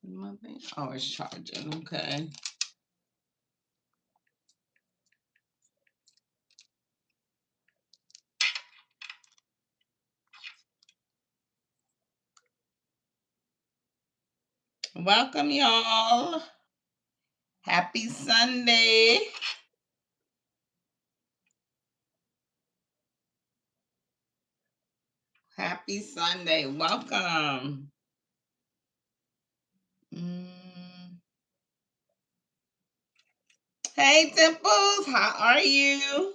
My thing. Oh, it's charging. Okay. Welcome, y'all. Happy Sunday. Happy Sunday. Welcome. Mm. Hey, Dimples. How are you?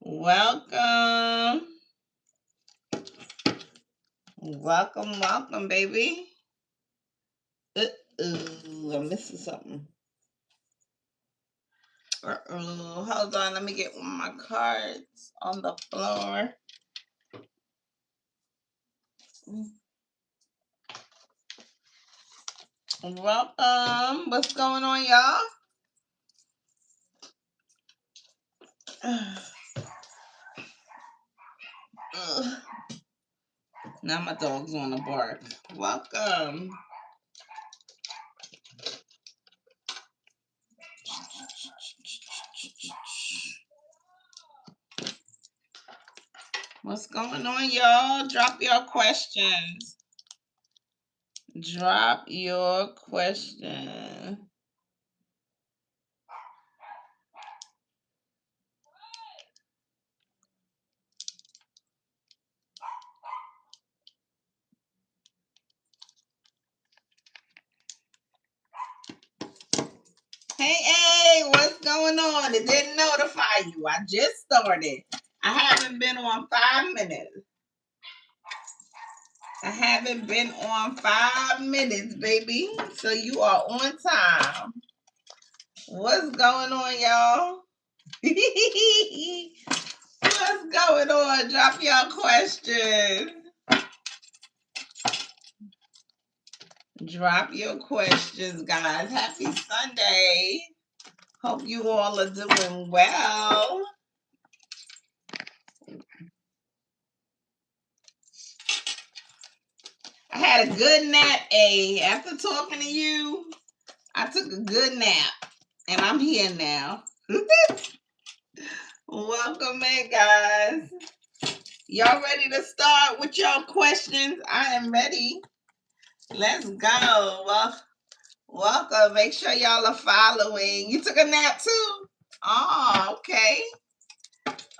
Welcome. Welcome, welcome, baby. I'm missing something. Hold on. Let me get one of my cards on the floor. Welcome. What's going on, y'all? Now my dog's on the bark. Welcome. What's going on, y'all? Drop your questions. Drop your question. Hey, what's going on? It didn't notify you. I just started. I haven't been on 5 minutes. I haven't been on 5 minutes, baby. So you are on time. What's going on, y'all? What's going on? Drop your questions. Drop your questions, guys. Happy Sunday. Hope you all are doing well. I had a good nap, After talking to you, I took a good nap. And I'm here now. Welcome in, guys. Y'all ready to start with your questions? I am ready. Let's go. Welcome. Make sure y'all are following. You took a nap too? Oh, okay.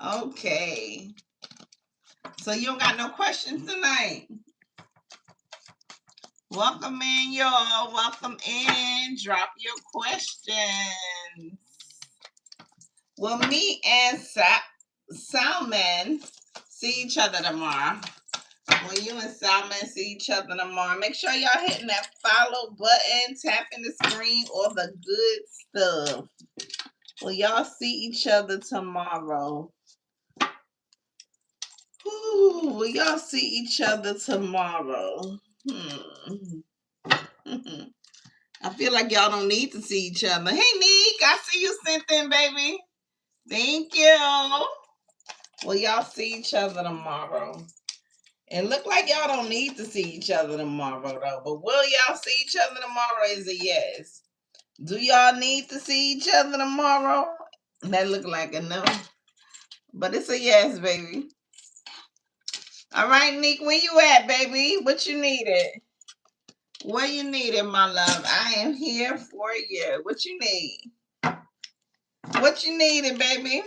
Okay. So you don't got no questions tonight? Welcome in, y'all. Welcome in. Drop your questions. Well, me and Salman see each other tomorrow. When you and Salman see each other tomorrow, make sure y'all hitting that follow button, tapping the screen, all the good stuff. Well, y'all see each other tomorrow. Ooh, will y'all see each other tomorrow? I feel like y'all don't need to see each other. Hey, Nick, I see you sent in, baby. Thank you. Well, y'all see each other tomorrow. It look like y'all don't need to see each other tomorrow, though. But will y'all see each other tomorrow is a yes. Do y'all need to see each other tomorrow? That look like a no. But it's a yes, baby. All right, Nick, where you at, baby? What you needed? Where you needed, my love? I am here for you. What you need? What you needed, baby?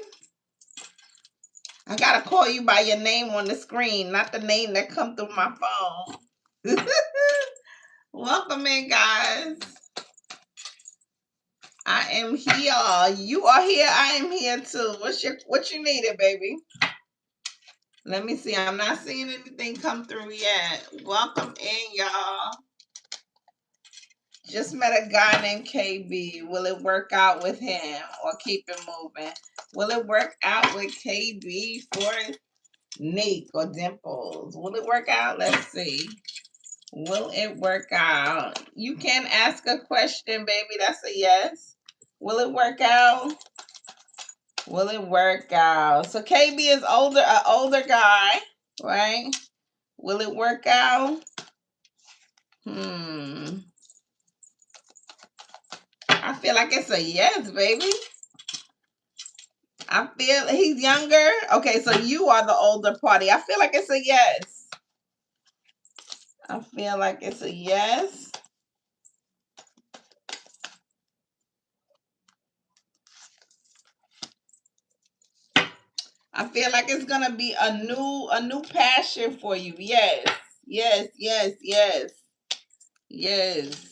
I gotta call you by your name on the screen, not the name that come through my phone. Welcome in, guys. I am here. You are here. I am here too. What you needed, baby? Let me see. I'm not seeing anything come through yet. Welcome in, y'all. Just met a guy named KB. Will it work out with him or keep it moving? Will it work out with KB for Nick or Dimples? Will it work out? Let's see. Will it work out? You can ask a question, baby. That's a yes. Will it work out? Will it work out? So KB is an older guy, right? Will it work out? feel like it's a yes, baby. I feel he's younger. Okay, so you are the older party. I feel like it's a yes. I feel like it's a yes. I feel like it's gonna be a new passion for you. Yes. Yes, yes, yes. Yes.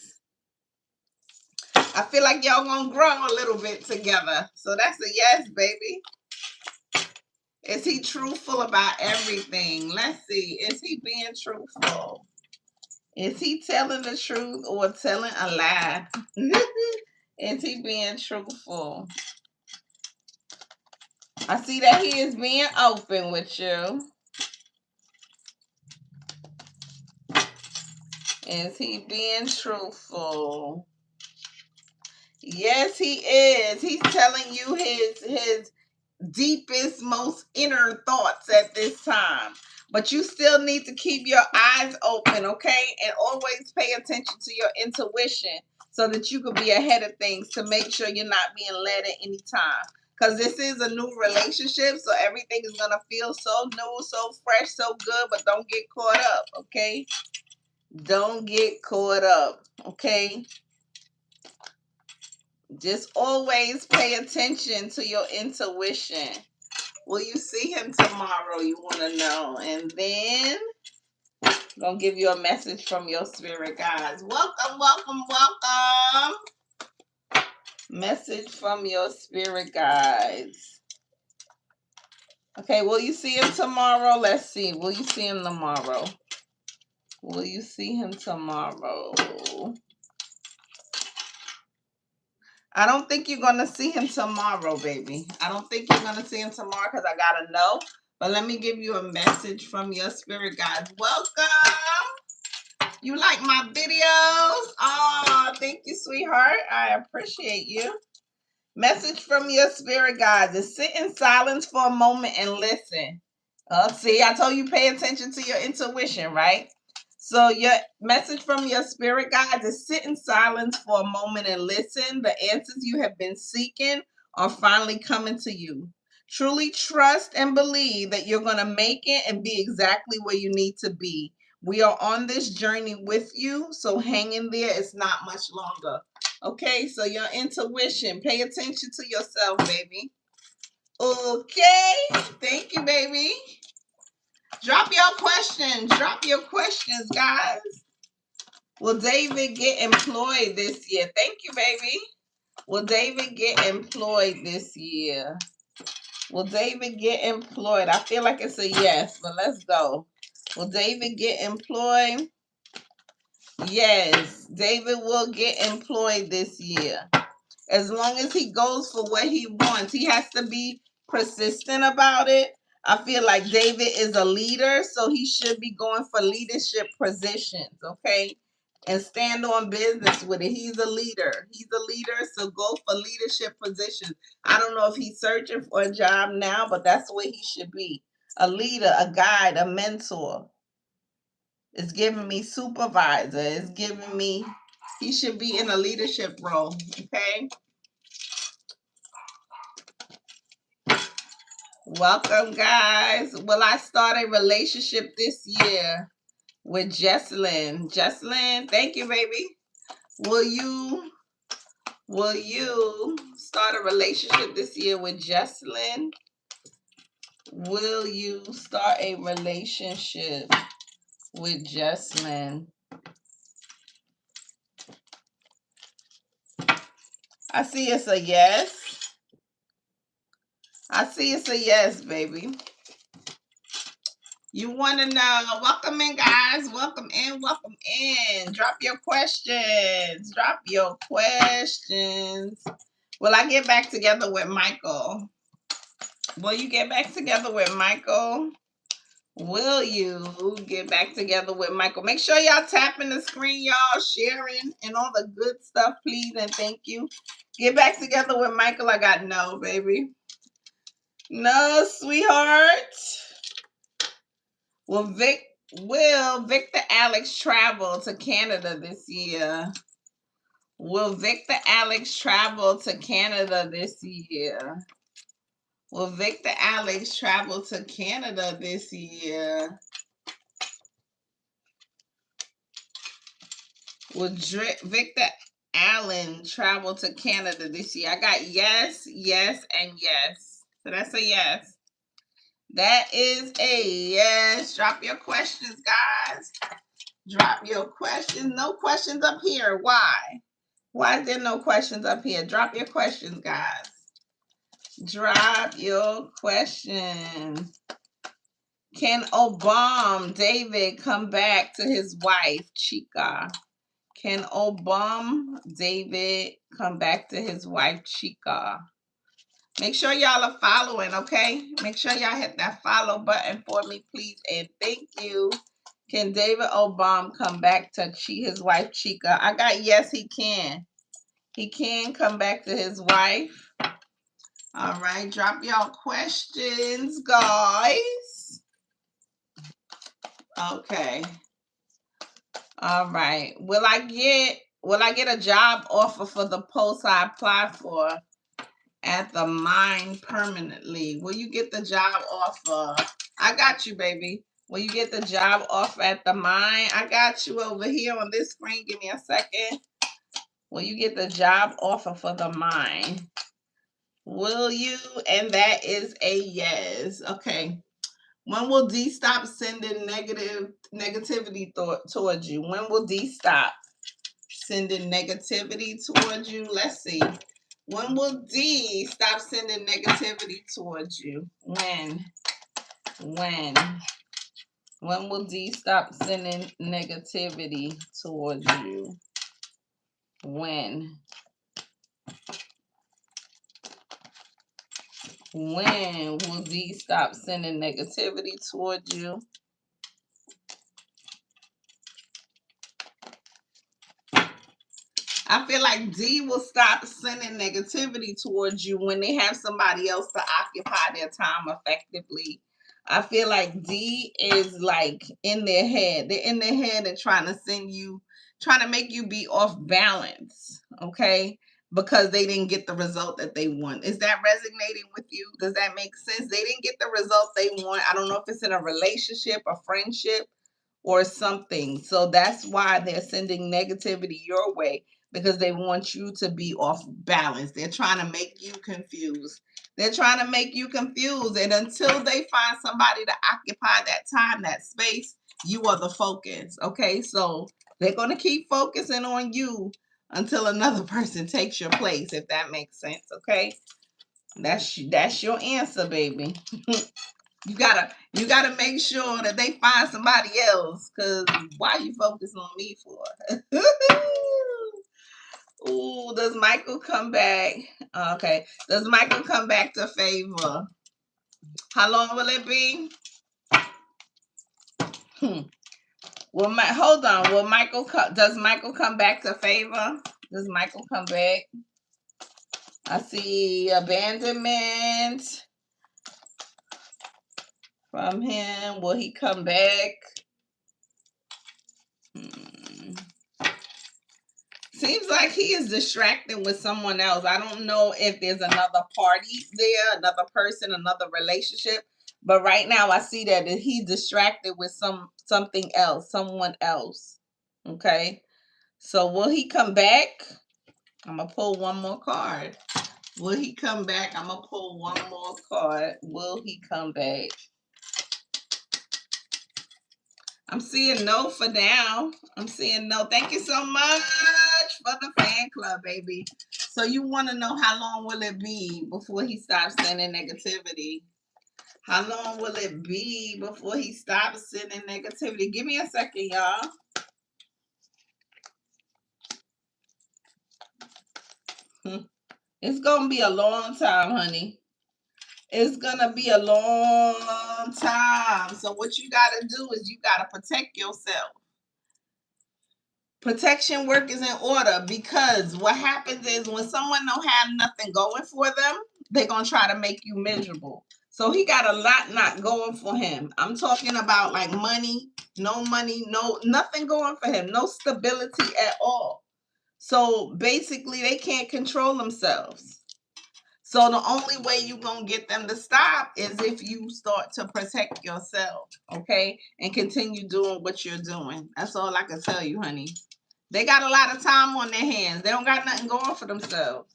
I feel like y'all gonna grow a little bit together. So that's a yes, baby. Is he truthful about everything? Let's see. Is he being truthful? Is he telling the truth or telling a lie? Is he being truthful? I see that he is being open with you. Is he being truthful? Yes, he is. He's telling you his deepest, most inner thoughts at this time. But you still need to keep your eyes open, okay? And always pay attention to your intuition so that you can be ahead of things to make sure you're not being led at any time. Because this is a new relationship, so everything is going to feel so new, so fresh, so good, but don't get caught up, okay? Don't get caught up, okay? Just always pay attention to your intuition. Will you see him tomorrow? You want to know. And then I'm going to give you a message from your spirit guides. Welcome, welcome, welcome. Message from your spirit guides. Okay, will you see him tomorrow? Let's see. Will you see him tomorrow? Will you see him tomorrow? I don't think you're going to see him tomorrow, baby. I don't think you're going to see him tomorrow because I got to know. But let me give you a message from your spirit guides. Welcome. You like my videos? Oh, thank you, sweetheart. I appreciate you. Message from your spirit guides is sit in silence for a moment and listen. See, I told you pay attention to your intuition, right? So your message from your spirit guides is sit in silence for a moment and listen. The answers you have been seeking are finally coming to you. Truly trust and believe that you're going to make it and be exactly where you need to be. We are on this journey with you, so hang in there. It's not much longer. Okay, so your intuition, pay attention to yourself, baby. Okay, thank you, baby. Drop your questions. Drop your questions, guys. Will David get employed this year? Thank you, baby. Will David get employed this year? Will David get employed? I feel like it's a yes, but let's go. Will David get employed? Yes, David will get employed this year. As long as he goes for what he wants, he has to be persistent about it. I feel like David is a leader, so he should be going for leadership positions, okay? And stand on business with it. He's a leader. He's a leader, so go for leadership positions. I don't know if he's searching for a job now, but that's where he should be. A leader, a guide, a mentor. It's giving me supervisor. It's giving me, he should be in a leadership role, okay? Welcome, guys. Will I start a relationship this year with Jesselyn? Jesselyn, thank you, baby. Will you start a relationship this year with Jesselyn? Will you start a relationship with Jesselyn? I see it's a yes. I see it's a yes, baby. You want to know? Welcome in, guys. Welcome in. Welcome in. Drop your questions. Drop your questions. Will I get back together with Michael? Will you get back together with Michael? Will you get back together with Michael? Make sure y'all tapping the screen, y'all, sharing, and all the good stuff, please, and thank you. Get back together with Michael. I got no, baby. No, sweetheart. Will Victor Alex travel to Canada this year? Will Victor Alex travel to Canada this year? Will Victor Alex travel to Canada this year? Will Victor Allen travel to Canada this year? I got yes, yes, and yes. So that's a yes. That is a yes. Drop your questions, guys. Drop your questions. No questions up here. Why? Why is there no questions up here? Drop your questions, guys. Drop your questions. Can Obama David come back to his wife, Chica? Can Obama David come back to his wife, Chica? Make sure y'all are following, okay? Make sure y'all hit that follow button for me, please. And thank you. Can David Obama come back to his wife, Chica? I got yes, he can. He can come back to his wife. All right, drop y'all questions, guys. Okay. All right. Will I get a job offer for the post I applied for at the mine permanently? Will you get the job offer? I got you, baby. Will you get the job offer at the mine? I got you over here on this screen. Give me a second. Will you get the job offer for the mine? Will you? And that is a yes. Okay. When will D stop sending negativity towards you? When will D stop sending negativity towards you? Let's see. When will D stop sending negativity towards you? When? When will D stop sending negativity towards you? When? When will D stop sending negativity towards you? I feel like D will stop sending negativity towards you when they have somebody else to occupy their time effectively. I feel like D is like in their head. They're in their head and trying to make you be off balance, okay? Because they didn't get the result that they want. Is that resonating with you? Does that make sense? They didn't get the result they want. I don't know if it's in a relationship, a friendship, or something. So that's why they're sending negativity your way, because they want you to be off balance. They're trying to make you confused. They're trying to make you confused. And until they find somebody to occupy that time, that space, you are the focus. Okay. So they're going to keep focusing on you until another person takes your place, if that makes sense. Okay. That's your answer, baby. You gotta make sure that they find somebody else, because why you focus on me for? Ooh, does Michael come back? Okay. Does Michael come back to favor? How long will it be? Hold on. Does Michael come back to favor? Does Michael come back? I see abandonment from him. Will he come back? Seems like he is distracted with someone else. I don't know if there's another party there, another person, another relationship. But right now I see that he's distracted with something else, someone else. Okay. So will he come back? I'm going to pull one more card. Will he come back? I'm going to pull one more card. Will he come back? I'm seeing no for now. I'm seeing no. Thank you so much for the fan club, baby. So you want to know how long will it be before he stops sending negativity? How long will it be before he stops sending negativity? Give me a second, y'all. It's going to be a long time, honey. It's going to be a long time. So what you got to do is you got to protect yourself. Protection work is in order, because what happens is when someone don't have nothing going for them, they're going to try to make you miserable. So he got a lot not going for him. I'm talking about like money, no nothing going for him, no stability at all. So basically, they can't control themselves. So the only way you're going to get them to stop is if you start to protect yourself, okay? And continue doing what you're doing. That's all I can tell you, honey. They got a lot of time on their hands. They don't got nothing going for themselves.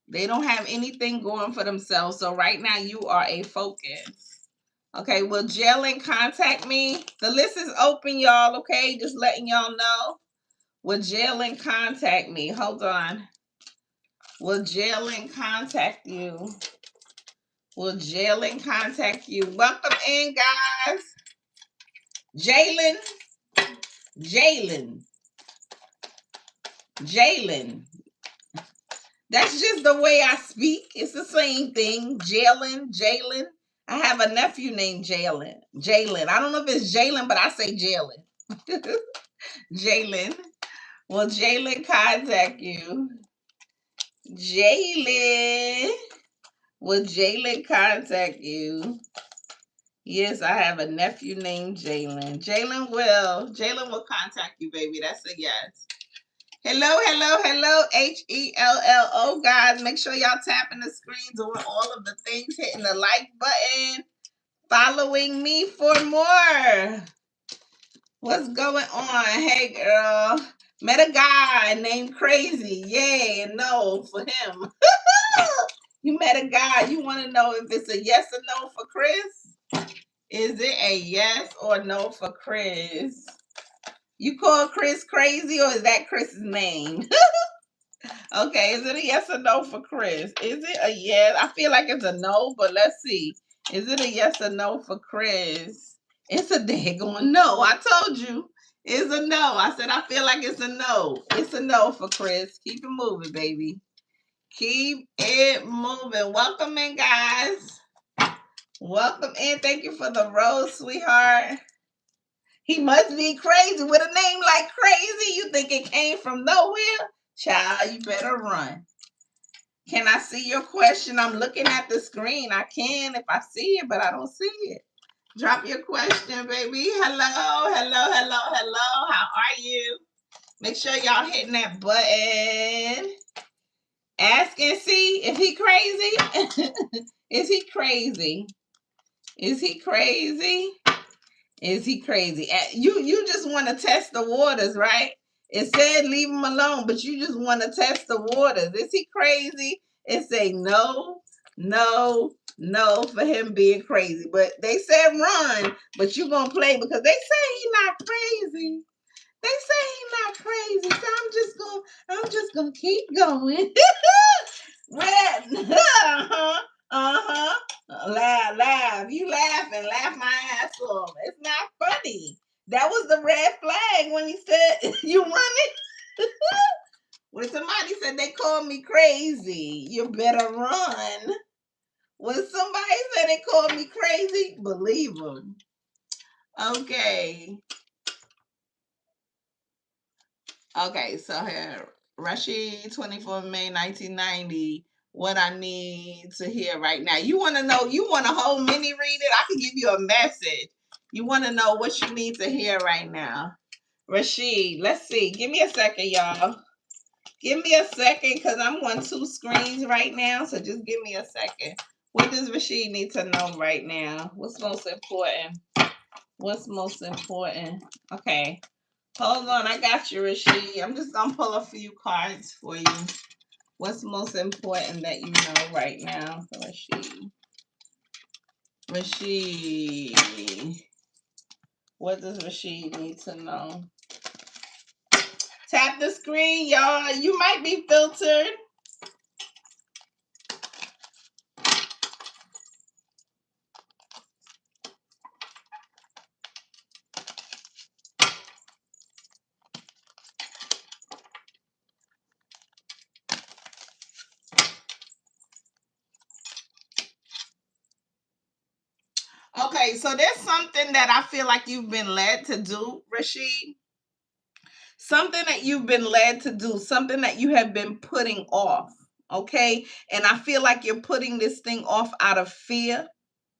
They don't have anything going for themselves. So right now you are a focus. Okay, will Jalen contact me? The list is open, y'all, okay? Just letting y'all know. Will Jalen contact me? Hold on. Will Jalen contact you? Will Jalen contact you? Welcome in, guys. Jalen. Jalen. Jalen. That's just the way I speak. It's the same thing. Jalen. I have a nephew named Jalen. I don't know if it's Jalen, but I say Jalen. Jalen. Will Jalen contact you? Jalen. Will Jalen contact you? Yes, I have a nephew named Jalen. Jalen will contact you, baby. That's a yes. Hello, HELLO, guys. Make sure y'all tapping the screen, doing all of the things, hitting the like button, following me for more. What's going on? Hey, girl. Met a guy named Crazy. Yay, and no for him. You met a guy. You want to know if it's a yes or no for Chris? Is it a yes or no for Chris? You call Chris crazy, or is that Chris's name? Okay, is it a yes or no for Chris? Is it a yes? I feel like it's a no, but let's see. Is it a yes or no for Chris? It's a daggone no. I told you. It's a no. I said I feel like it's a no. It's a no for Chris. Keep it moving, baby. Keep it moving. Welcome in, guys. Welcome in. Thank you for the rose, sweetheart. He must be crazy with a name like Crazy. You think it came from nowhere? Child, you better run. Can I see your question? I'm looking at the screen. I can if I see it, but I don't see it. Drop your question, baby. Hello. How are you? Make sure y'all hitting that button. Ask and see if he crazy. Is he crazy? Is he crazy? Is he crazy? You just want to test the waters, right? It said leave him alone, but you just want to test the waters. Is he crazy? It say no for him being crazy. But they said run, but you gonna play because they say he's not crazy. They say he's not crazy, so I'm just gonna keep going. Red. Uh-huh. Laugh. You laughing. Laugh my ass off. It's not funny. That was the red flag when he said, you running? When somebody said they called me crazy, you better run. When somebody said they called me crazy, believe them. Okay. Okay, so here, Rashid, 24 May 1990. What I need to hear right now. You want to know, you want a whole mini read it? I can give you a message. You want to know what you need to hear right now. Rashid, let's see. Give me a second, y'all. Give me a second because I'm on two screens right now. So just give me a second. What does Rashid need to know right now? What's most important? What's most important? Okay. Hold on, I got you, Rashid. I'm just gonna pull a few cards for you. What's most important that you know right now for Rashid? Rashid. What does Rashid need to know? Tap the screen, y'all. You might be filtered. Okay, so there's something that I feel like you've been led to do, Rashid. Something that you've been led to do, something that you have been putting off. Okay, and I feel like you're putting this thing off out of fear.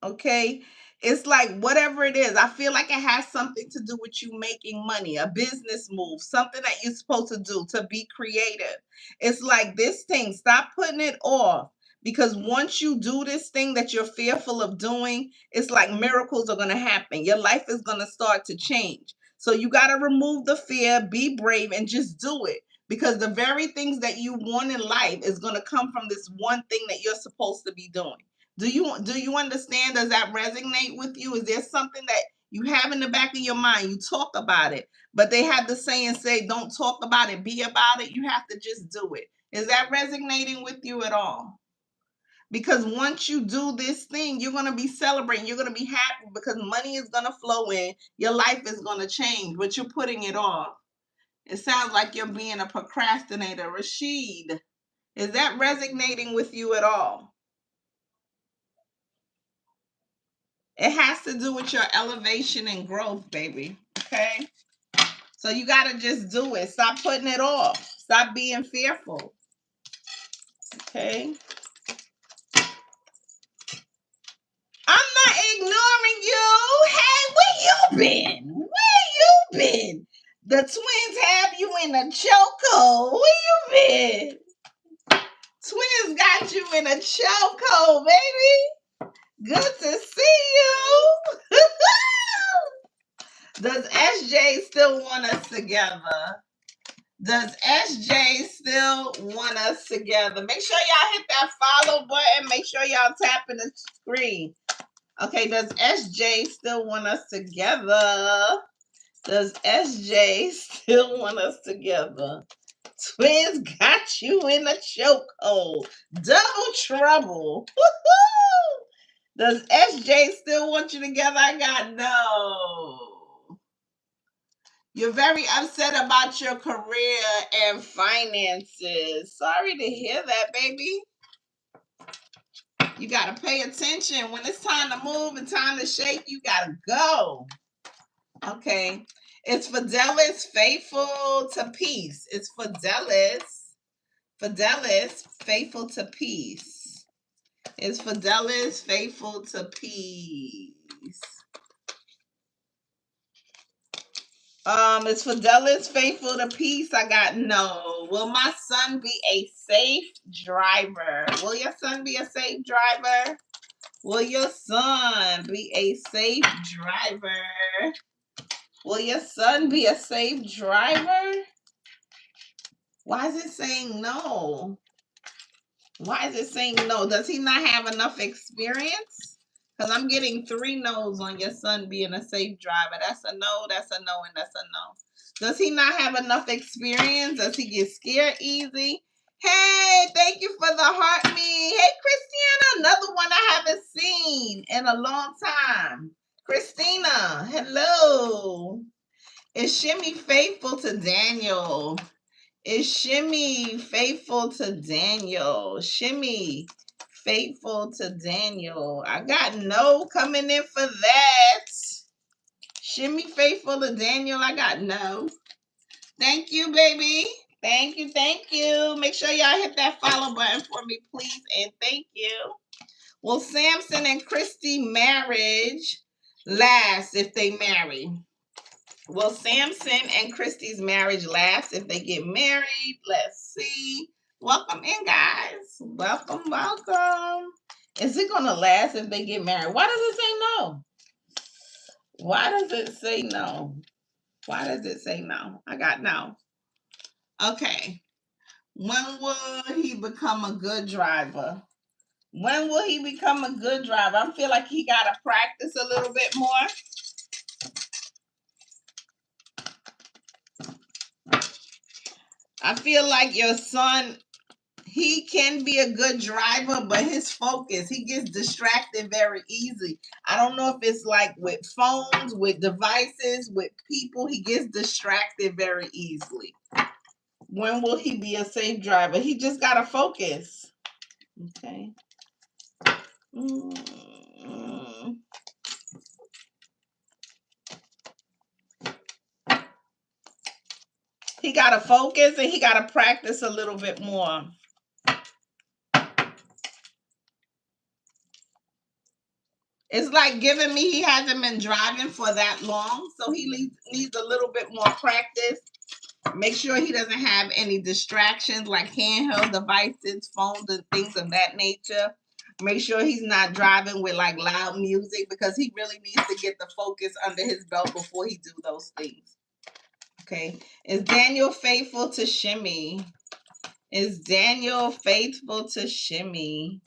Okay, It's like whatever it is, I feel like it has something to do with you making money, a business move, something that you're supposed to do to be creative. It's like this thing, stop putting it off. Because once you do this thing that you're fearful of doing, it's like miracles are going to happen. Your life is going to start to change. So you got to remove the fear, be brave, and just do it. Because the very things that you want in life is going to come from this one thing that you're supposed to be doing. Do you understand? Does that resonate with you? Is there something that you have in the back of your mind? You talk about it, but they have the saying, say, don't talk about it, be about it. You have to just do it. Is that resonating with you at all? Because once you do this thing, you're going to be celebrating. You're going to be happy because money is going to flow in. Your life is going to change, but you're putting it off. It sounds like you're being a procrastinator. Rashid, is that resonating with you at all? It has to do with your elevation and growth, baby. Okay? So you got to just do it. Stop putting it off. Stop being fearful. Okay? I'm not ignoring you. Hey, where you been? Where you been? The twins have you in a chokehold. Where you been? Twins got you in a chokehold, baby. Good to see you. Does SJ still want us together? Does SJ still want us together? Make sure y'all hit that follow button. Make sure y'all tapping the screen. Okay, does SJ still want us together? Does SJ still want us together? Twins got you in a chokehold. Double trouble. Woo-hoo! Does SJ still want you together? I got no. You're very upset about your career and finances. Sorry to hear that, baby. You got to pay attention. When it's time to move and time to shake, you got to go. Okay. It's Fidelis faithful to peace. It's Fidelis faithful to peace. It's Fidelis faithful to peace. Is Fidelis faithful to peace? I got no. Will my son be a safe driver? Will your son be a safe driver? Will your son be a safe driver? Will your son be a safe driver? Why is it saying no? Why is it saying no? Does he not have enough experience? Because I'm getting 3 no's on your son being a safe driver. That's a no, that's a no, and that's a no. Does he not have enough experience? Does he get scared easy? Hey, thank you for the heart me. Hey, Christiana, another one I haven't seen in a long time. Christina, hello. Is Shimmy faithful to Daniel? Is Shimmy faithful to Daniel? Shimmy faithful to Daniel. I got no coming in for that. Shimmy faithful to Daniel. I got no. Thank you, baby. Thank you. Thank you. Make sure y'all hit that follow button for me, please. And thank you. Will Samson and Christy marriage last if they marry? Will Samson and Christy's marriage last if they get married? Let's see. Welcome in, guys. Welcome, welcome. Is it going to last if they get married? Why does it say no? Why does it say no? Why does it say no? I got no. Okay. When will he become a good driver? When will he become a good driver? I feel like he got to practice a little bit more. I feel like your son, he can be a good driver, but his focus, he gets distracted very easy. I don't know if it's like with phones, with devices, with people, he gets distracted very easily. When will he be a safe driver? He just got to focus. Okay. He got to focus and he got to practice a little bit more. It's like giving me he hasn't been driving for that long, so he needs a little bit more practice. Make sure he doesn't have any distractions like handheld devices, phones, and things of that nature. Make sure he's not driving with like loud music because he really needs to get the focus under his belt before he do those things. Okay. Is Daniel faithful to Shimmy? Is Daniel faithful to Shimmy?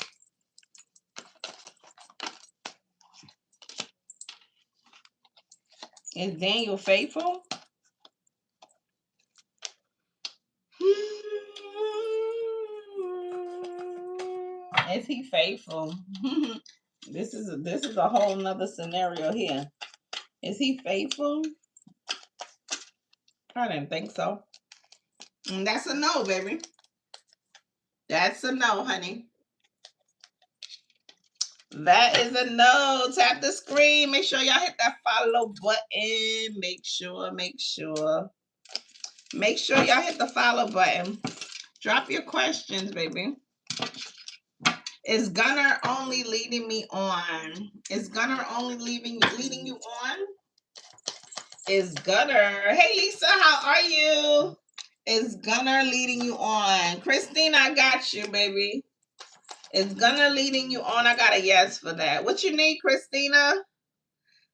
Is Daniel faithful? Is he faithful? This is a whole nother scenario here. Is he faithful? I didn't think so. That's a no, baby. That's a no, honey. That is a no. Tap the screen. Make sure y'all hit that follow button. Make sure y'all hit the follow button. Drop your questions, baby. Is Gunner only leading me on? Is Gunner only leading you on? Is Gunner? Hey Lisa, how are you? Is Gunner leading you on? Christine, I got you, baby. Is Gunner leading you on? I got a yes for that. What you need, Christina?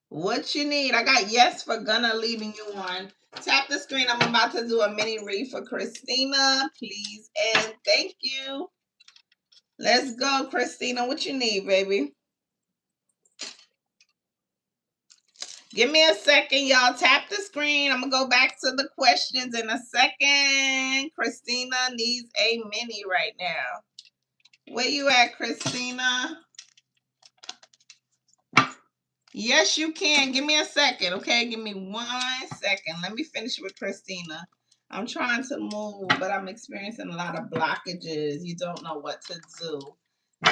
What you need? I got yes for Gunner leading you on. Tap the screen. I'm about to do a mini read for Christina. Please and thank you. Let's go, Christina. What you need, baby? Give me a second, y'all. Tap the screen. I'm going to go back to the questions in a second. Christina needs a mini right now. Where you at, Christina? Yes, you can. Give me a second, okay? Give me 1 second. Let me finish with Christina. I'm trying to move, but I'm experiencing a lot of blockages. You don't know what to do.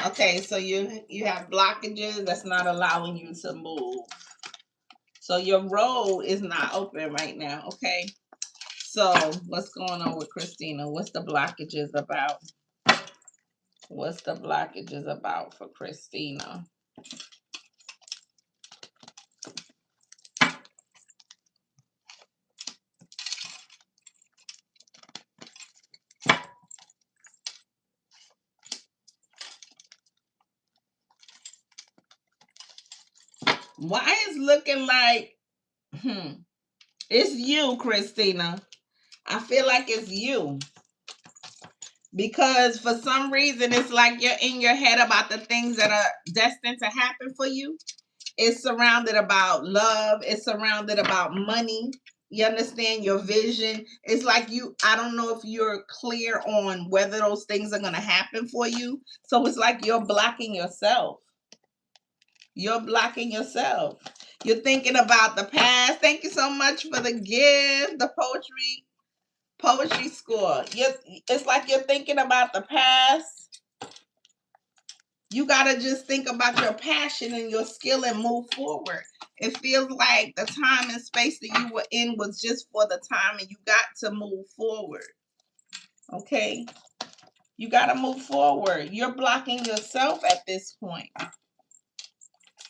Okay, so you have blockages that's not allowing you to move. So your road is not open right now, okay? So what's going on with Christina? What's the blockages about? What's the blockages about for Christina? Why is looking like, it's you, Christina. I feel like it's you. Because for some reason, it's like you're in your head about the things that are destined to happen for you. It's surrounded about love. It's surrounded about money. You understand your vision. It's like I don't know if you're clear on whether those things are going to happen for you. So it's like you're blocking yourself. You're blocking yourself. You're thinking about the past. Thank you so much for the gift, the poetry score. It's like you're thinking about the past. You got to just think about your passion and your skill and move forward. It feels like the time and space that you were in was just for the time and you got to move forward. Okay? You got to move forward. You're blocking yourself at this point.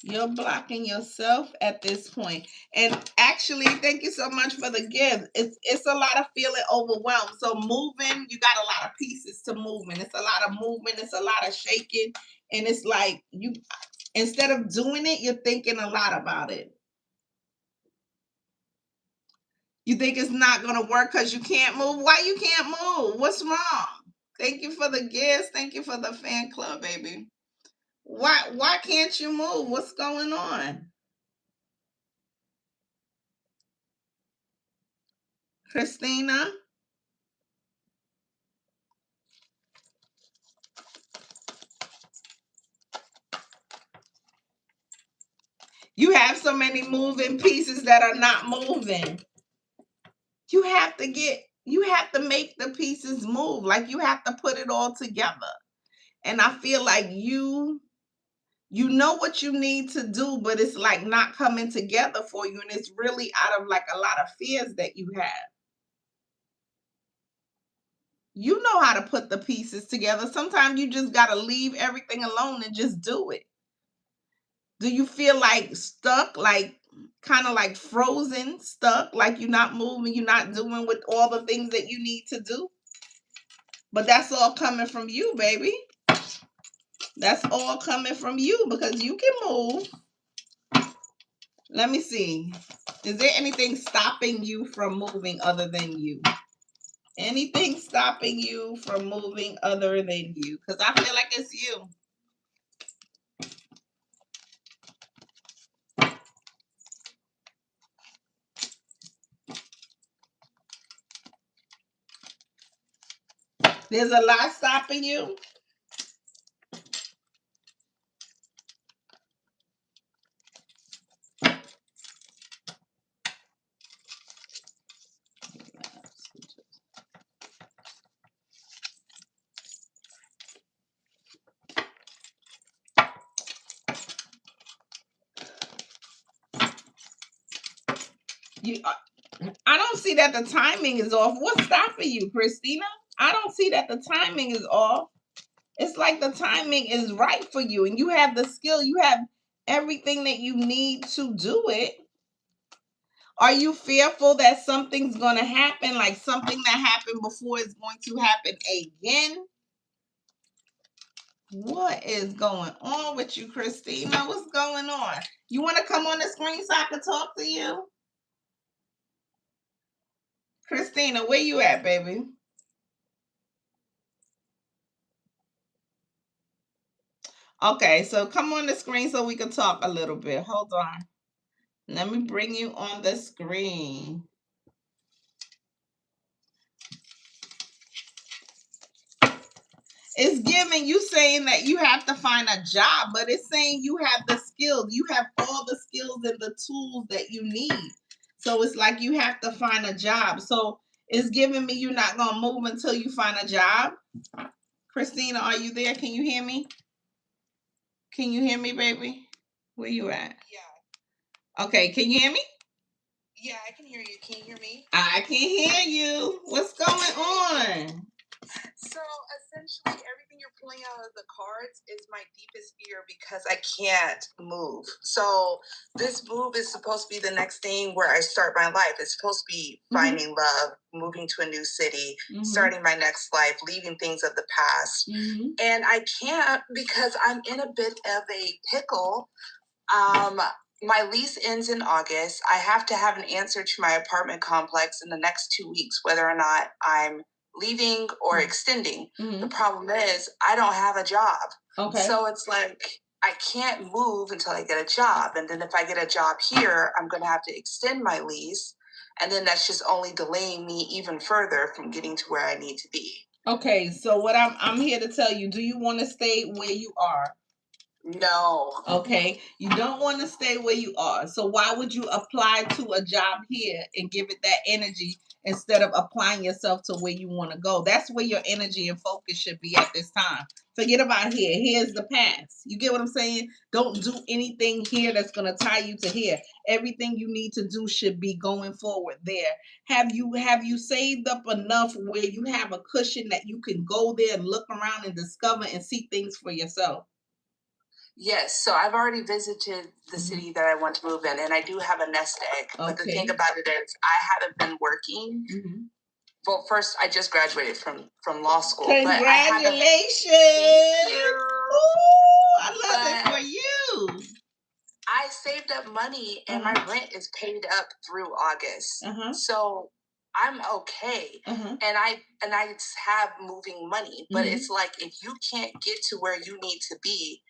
You're blocking yourself at this point. And actually, thank you so much for the gift. It's a lot of feeling overwhelmed. So moving, you got a lot of pieces to moving. It's a lot of movement. It's a lot of shaking. And it's like instead of doing it, you're thinking a lot about it. You think it's not going to work because you can't move? Why you can't move? What's wrong? Thank you for the gifts. Thank you for the fan club, baby. Why can't you move? What's going on? Christina? You have so many moving pieces that are not moving. You have to make the pieces move. Like you have to put it all together. And I feel like you know what you need to do, but it's like not coming together for you. And it's really out of like a lot of fears that you have. You know how to put the pieces together. Sometimes you just got to leave everything alone and just do it. Do you feel like stuck, like kind of like frozen, stuck, like you're not moving, you're not doing with all the things that you need to do? But that's all coming from you, baby. That's all coming from you because you can move. Let me see. Is there anything stopping you from moving other than you? Anything stopping you from moving other than you? Because I feel like it's you. There's a lot stopping you. I don't see that the timing is off. What's stopping you, Christina? I don't see that the timing is off. It's like the timing is right for you and you have the skill. You have everything that you need to do it. Are you fearful that something's going to happen, like something that happened before is going to happen again? What is going on with you, Christina? What's going on? You want to come on the screen so I can talk to you? Christina, where you at, baby? Okay, so come on the screen so we can talk a little bit. Hold on. Let me bring you on the screen. It's giving you saying that you have to find a job, but it's saying you have the skills. You have all the skills and the tools that you need. So it's like you have to find a job. So it's giving me you're not going to move until you find a job. Christina, are you there? Can you hear me? Can you hear me, baby? Where you at? Yeah. Okay, can you hear me? Yeah, I can hear you. Can you hear me? I can hear you. What's going on? So essentially, everything you're pulling out of the cards is my deepest fear because I can't move. So this move is supposed to be the next thing where I start my life. It's supposed to be finding love, moving to a new city, starting my next life, leaving things of the past. And I can't because I'm in a bit of a pickle. My lease ends in August. I have to have an answer to my apartment complex in the next 2 weeks, whether or not I'm leaving or extending. The problem is I don't have a job. Okay. So it's like I can't move until I get a job. And then if I get a job here, I'm going to have to extend my lease. And then that's just only delaying me even further from getting to where I need to be. Okay, so what I'm here to tell you, do you want to stay where you are? No. Okay, you don't want to stay where you are. So why would you apply to a job here and give it that energy instead of applying yourself to where you want to go? That's where your energy and focus should be at this time. Forget about here. Here's the past. You get what I'm saying? Don't do anything here that's going to tie you to here. Everything you need to do should be going forward there. Have you saved up enough where you have a cushion that you can go there and look around and discover and see things for yourself? Yes, so I've already visited the city that I want to move in, and I do have a nest egg. But the thing about it is, I haven't been working. Well, first, I just graduated from law school. Congratulations! Thank you. Ooh, I love it for you. I saved up money, and my rent is paid up through August. So I'm okay, and I have moving money. But it's like if you can't get to where you need to be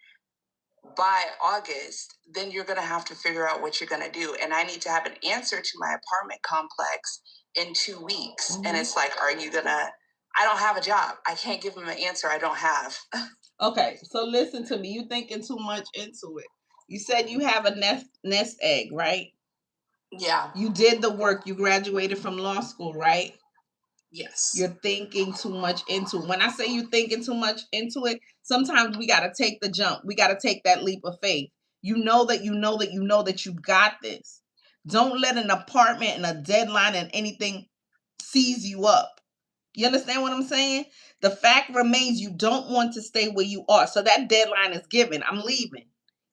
by August, then you're going to have to figure out what you're going to do. And I need to have an answer to my apartment complex in 2 weeks. And it's like, are you going to, I don't have a job. I can't give them an answer I don't have. Okay, so listen to me. You're thinking too much into it. You said you have a nest egg, right? Yeah. You did the work. You graduated from law school, right? Yes. You're thinking too much into it. When I say you thinking too much into it, sometimes we got to take the jump. We got to take that leap of faith. You know that you got this. Don't let an apartment and a deadline and anything seize you up. You understand what I'm saying? The fact remains you don't want to stay where you are. So that deadline is given. I'm leaving.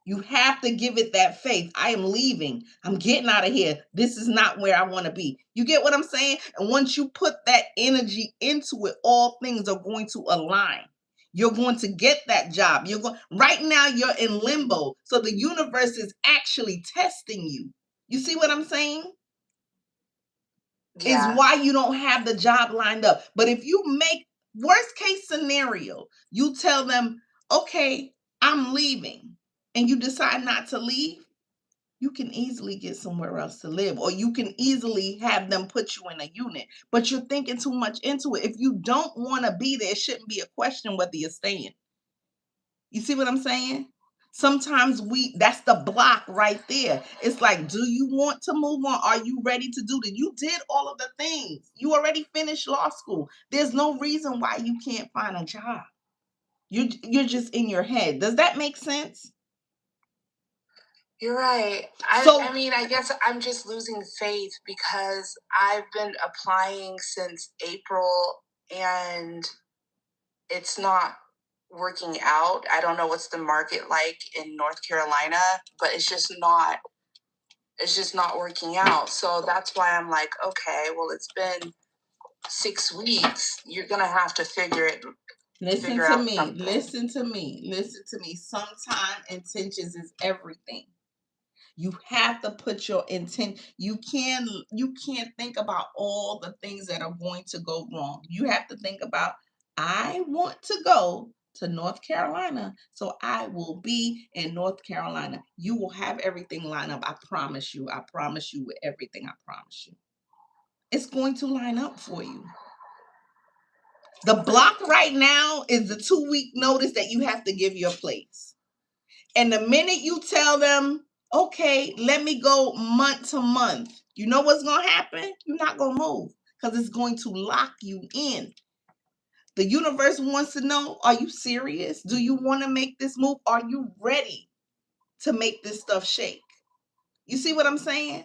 You have to give it that faith. I am leaving. I'm getting out of here. This is not where I want to be. You get what I'm saying? And once you put that energy into it, all things are going to align. You're going to get that job. You're going right now you're in limbo. So the universe is actually testing you. You see what I'm saying? Yeah. Is why you don't have the job lined up. But if you make worst case scenario, you tell them, okay, I'm leaving, and you decide not to leave, you can easily get somewhere else to live, or you can easily have them put you in a unit. But you're thinking too much into it. If you don't want to be there, it shouldn't be a question whether you're staying. You see what I'm saying? Sometimes that's the block right there. It's like, do you want to move on? Are you ready to do that? You did all of the things. You already finished law school. There's no reason why you can't find a job. You're just in your head. Does that make sense? You're right. I mean, I guess I'm just losing faith because I've been applying since April and it's not working out. I don't know what's the market like in North Carolina, but it's just not working out. So that's why I'm like, okay, well, it's been 6 weeks. You're going to have to figure it Listen to me. Sometimes intentions is everything. You have to put your intent. You can't think about all the things that are going to go wrong. You have to think about, I want to go to North Carolina, so I will be in North Carolina. You will have everything lined up. I promise you. I promise you with everything. I promise you. It's going to line up for you. The block right now is the 2-week notice that you have to give your place. And the minute you tell them, okay, let me go month to month, you know what's going to happen? You're not going to move because it's going to lock you in. The universe wants to know, are you serious? Do you want to make this move? Are you ready to make this stuff shake? You see what I'm saying?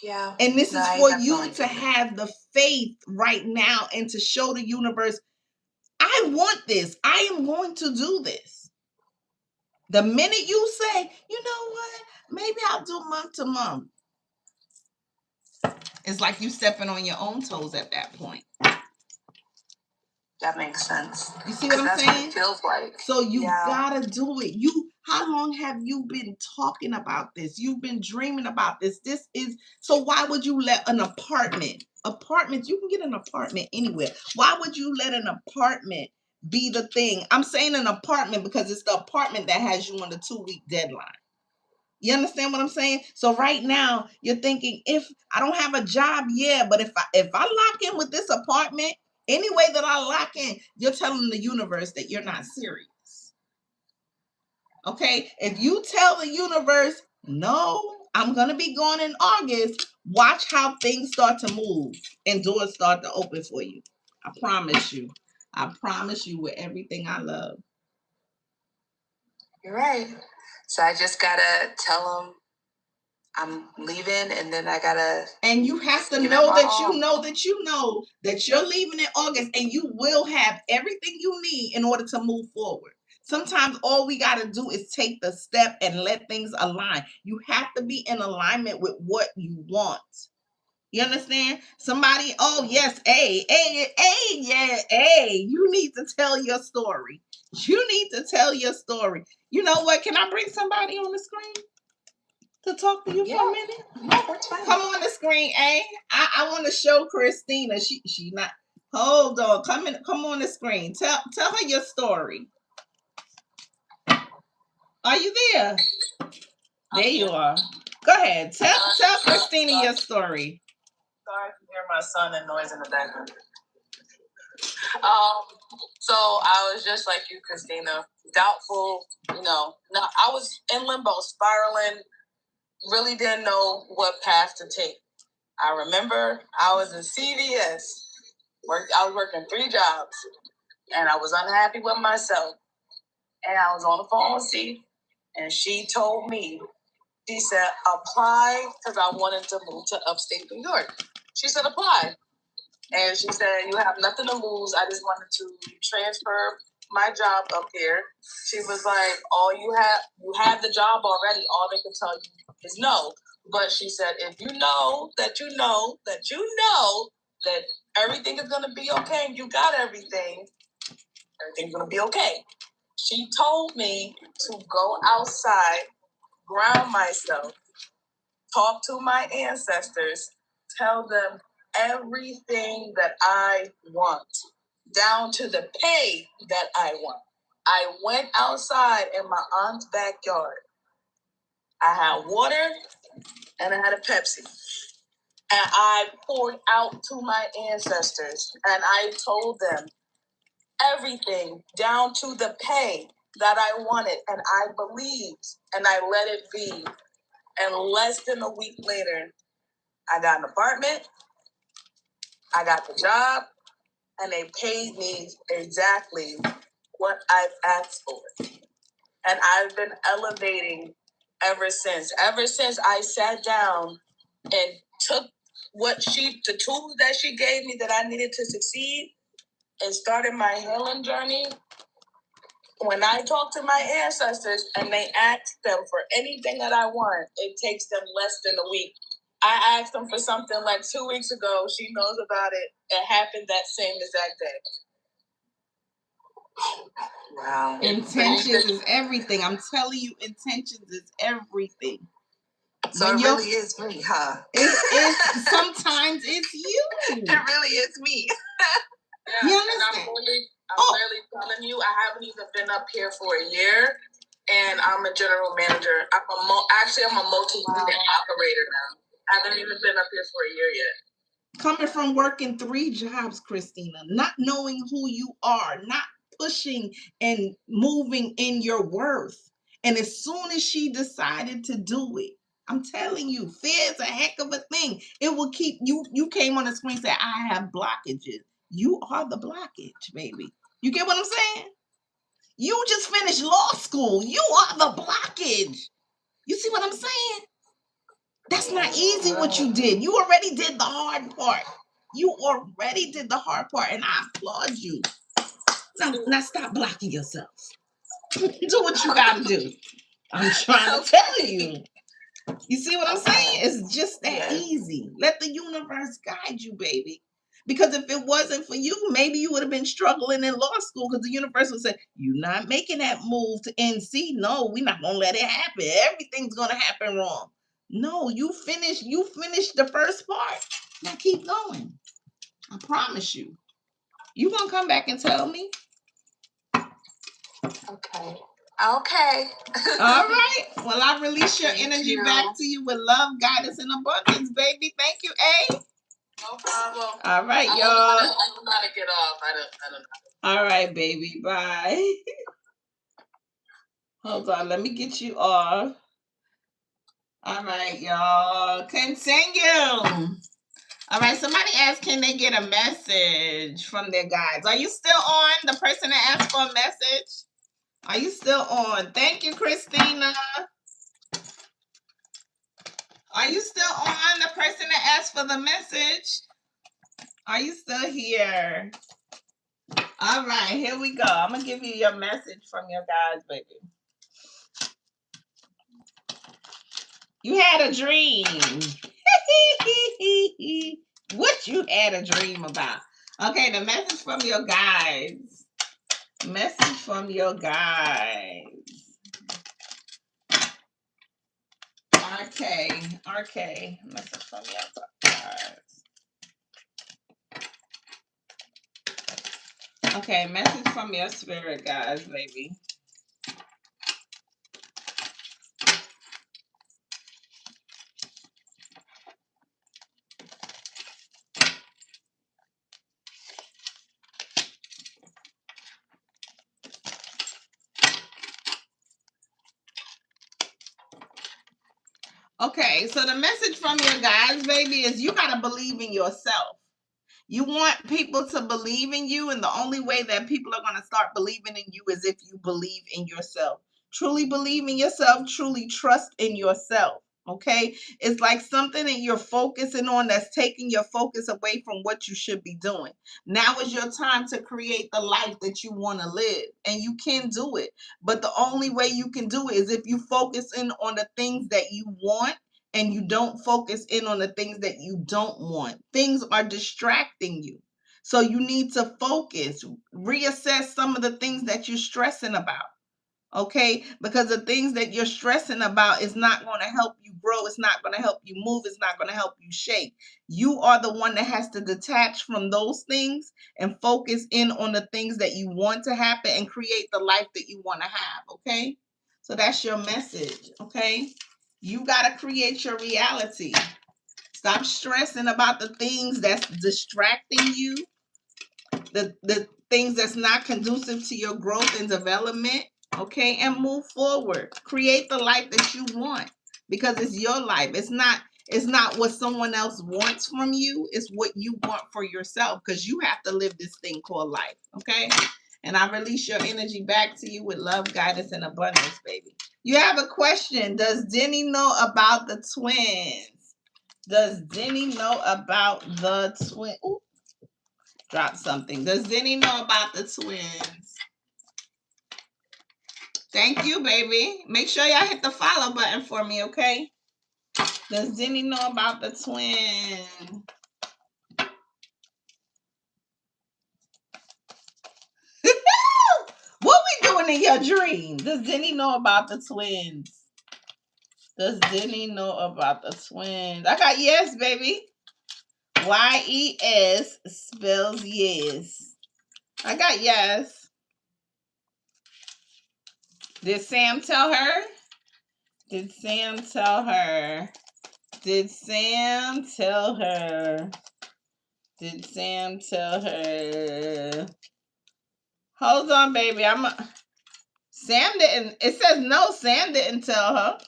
Yeah. And this is for you to have the faith right now and to show the universe, I want this. I am going to do this. The minute you say, you know what, maybe I'll do month to month, it's like you stepping on your own toes at that point. That makes sense. You see what I'm saying? What it feels like. So you gotta do it. How long have you been talking about this? You've been dreaming about this. So why would you let an apartment, you can get an apartment anywhere. Why would you let an apartment be the thing? I'm saying an apartment because it's the apartment that has you on the 2-week deadline. You understand what I'm saying? So right now you're thinking, if I don't have a job, yeah, but if I lock in with this apartment, any way that I lock in, you're telling the universe that you're not serious. Okay? If you tell the universe, no, I'm going to be gone in August, watch how things start to move and doors start to open for you. I promise you. I promise you with everything I love. You're right. So I just got to tell them I'm leaving, and then I gotta. And you have to know that you're leaving in August, and you will have everything you need in order to move forward. Sometimes all we got to do is take the step and let things align. You have to be in alignment with what you want. You understand? Somebody, oh yes, you need to tell your story. You need to tell your story. You know what? Can I bring somebody on the screen to talk to you for a minute? Yeah, that's fine. Come on the screen, A. I want to show Christina. She not. Hold on. Come on the screen. Tell her your story. Are you there? There you are. Go ahead. Tell Christina your story. Sorry to hear my son and noise in the background. So I was just like you, Christina, doubtful. I was in limbo, spiraling. Really didn't know what path to take. I remember I was in CVS. I was working 3 jobs, and I was unhappy with myself. And I was on the phone with C, and she told me, she said, apply, because I wanted to move to upstate New York. She said, apply. And she said, you have nothing to lose. I just wanted to transfer my job up here. She was like, "Oh, you have the job already. All they can tell you is no." But she said, "If you know that you know that you know that everything is gonna be okay, and you got everything, everything's gonna be okay." She told me to go outside, ground myself, talk to my ancestors, tell them everything that I want, down to the pay that I want. I went outside in my aunt's backyard. I had water and I had a Pepsi. And I poured out to my ancestors and I told them everything down to the pay that I wanted. And I believed and I let it be. And less than a week later, I got an apartment, I got the job, and they paid me exactly what I've asked for. And I've been elevating ever since. Ever since I sat down and took the tools that she gave me that I needed to succeed and started my healing journey. When I talk to my ancestors and they ask them for anything that I want, it takes them less than a week. I asked them for something like 2 weeks ago. She knows about it. It happened that same exact day. Wow. Intentions is everything. I'm telling you, intentions is everything. So it really is me, huh? It's sometimes it's you. It really is me. Yeah, you understand? I'm really telling you, I haven't even been up here for a year, and I'm a general manager. I'm a multi-unit operator now. I haven't even been up here for a year yet. Coming from working 3 jobs, Christina, not knowing who you are, not pushing and moving in your worth. And as soon as she decided to do it, I'm telling you, fear is a heck of a thing. It will keep you. You came on the screen and said, I have blockages. You are the blockage, baby. You get what I'm saying? You just finished law school. You are the blockage. You see what I'm saying? That's not easy what you did. You already did the hard part. You already did the hard part, and I applaud you. Now stop blocking yourself. Do what you gotta do. I'm trying to tell you. You see what I'm saying? It's just that easy. Let the universe guide you, baby. Because if it wasn't for you, maybe you would have been struggling in law school because the universe would say, you're not making that move to NC. No, we're not going to let it happen. Everything's going to happen wrong. No, you finished the first part. Now keep going. I promise you. You going to come back and tell me? Okay. All right. Well, I release your energy back to you with love, guidance, and abundance, baby. Thank you, A. No problem. All right, y'all. I don't know how to get off. I don't know. All right, baby. Bye. Hold on. Let me get you off. All right, y'all. Continue. All right. Somebody asked, can they get a message from their guides? Are you still on? The person that asked for a message? Are you still on? Thank you, Christina. Are you still on? The person that asked for the message? Are you still here? All right, here we go. I'm going to give you your message from your guides, baby. You had a dream. What you had a dream about? Okay, the message from your guides. Message from your guides. RK. Message from your guides. Okay, message from your spirit guides, baby. Okay, so the message from your guides, baby, is you got to believe in yourself. You want people to believe in you, and the only way that people are going to start believing in you is if you believe in yourself. Truly believe in yourself, truly trust in yourself. Okay, it's like something that you're focusing on that's taking your focus away from what you should be doing. Now is your time to create the life that you want to live, and you can do it. But the only way you can do it is if you focus in on the things that you want and you don't focus in on the things that you don't want. Things are distracting you. So you need to focus, reassess some of the things that you're stressing about. Okay, because the things that you're stressing about is not going to help you grow, it's not going to help you move, it's not going to help you shape. You are the one that has to detach from those things and focus in on the things that you want to happen and create the life that you want to have. Okay, so that's your message. Okay, you got to create your reality. Stop stressing about the things that's distracting you, the things that's not conducive to your growth and development. Okay, and move forward. Create the life that you want, because it's your life. It's not what someone else wants from you, it's what you want for yourself, because you have to live this thing called life. Okay, and I release your energy back to you with love, guidance, and abundance, baby. You have a question. Does Denny know about the twins? Does Denny know about the twin? Ooh, drop something. Does Denny know about the twins? Thank you, baby. Make sure y'all hit the follow button for me, okay? Does Denny know about the twins? What we doing in your dream? Does Denny know about the twins? Does Denny know about the twins? I got yes, baby. Y-E-S spells yes. I got yes. Did Sam tell her? Did Sam tell her? Did Sam tell her? Did Sam tell her? Hold on, baby. Sam didn't. It says no. Sam didn't tell her.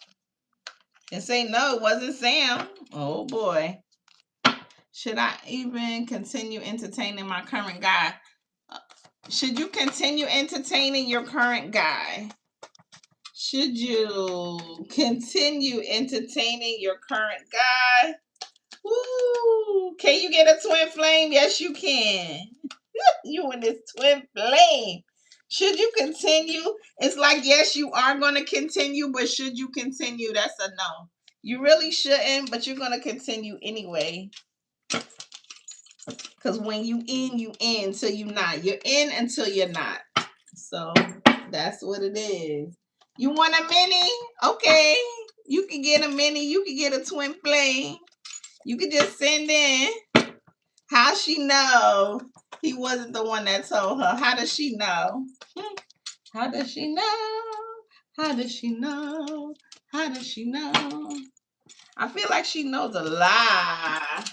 It say no. It wasn't Sam. Oh boy. Should I even continue entertaining my current guy? Should you continue entertaining your current guy? Should you continue entertaining your current guy? Woo! Can you get a twin flame? Yes, you can. You and this twin flame. Should you continue? It's like, yes, you are going to continue, but should you continue? That's a no. You really shouldn't, but you're going to continue anyway. Because when you in till you not. You're in until you're not. So that's what it is. You want a mini? Okay. You can get a mini. You can get a twin flame. You can just send in. How she know he wasn't the one that told her? How does she know? How does she know? How does she know? How does she know? I feel like she knows a lot.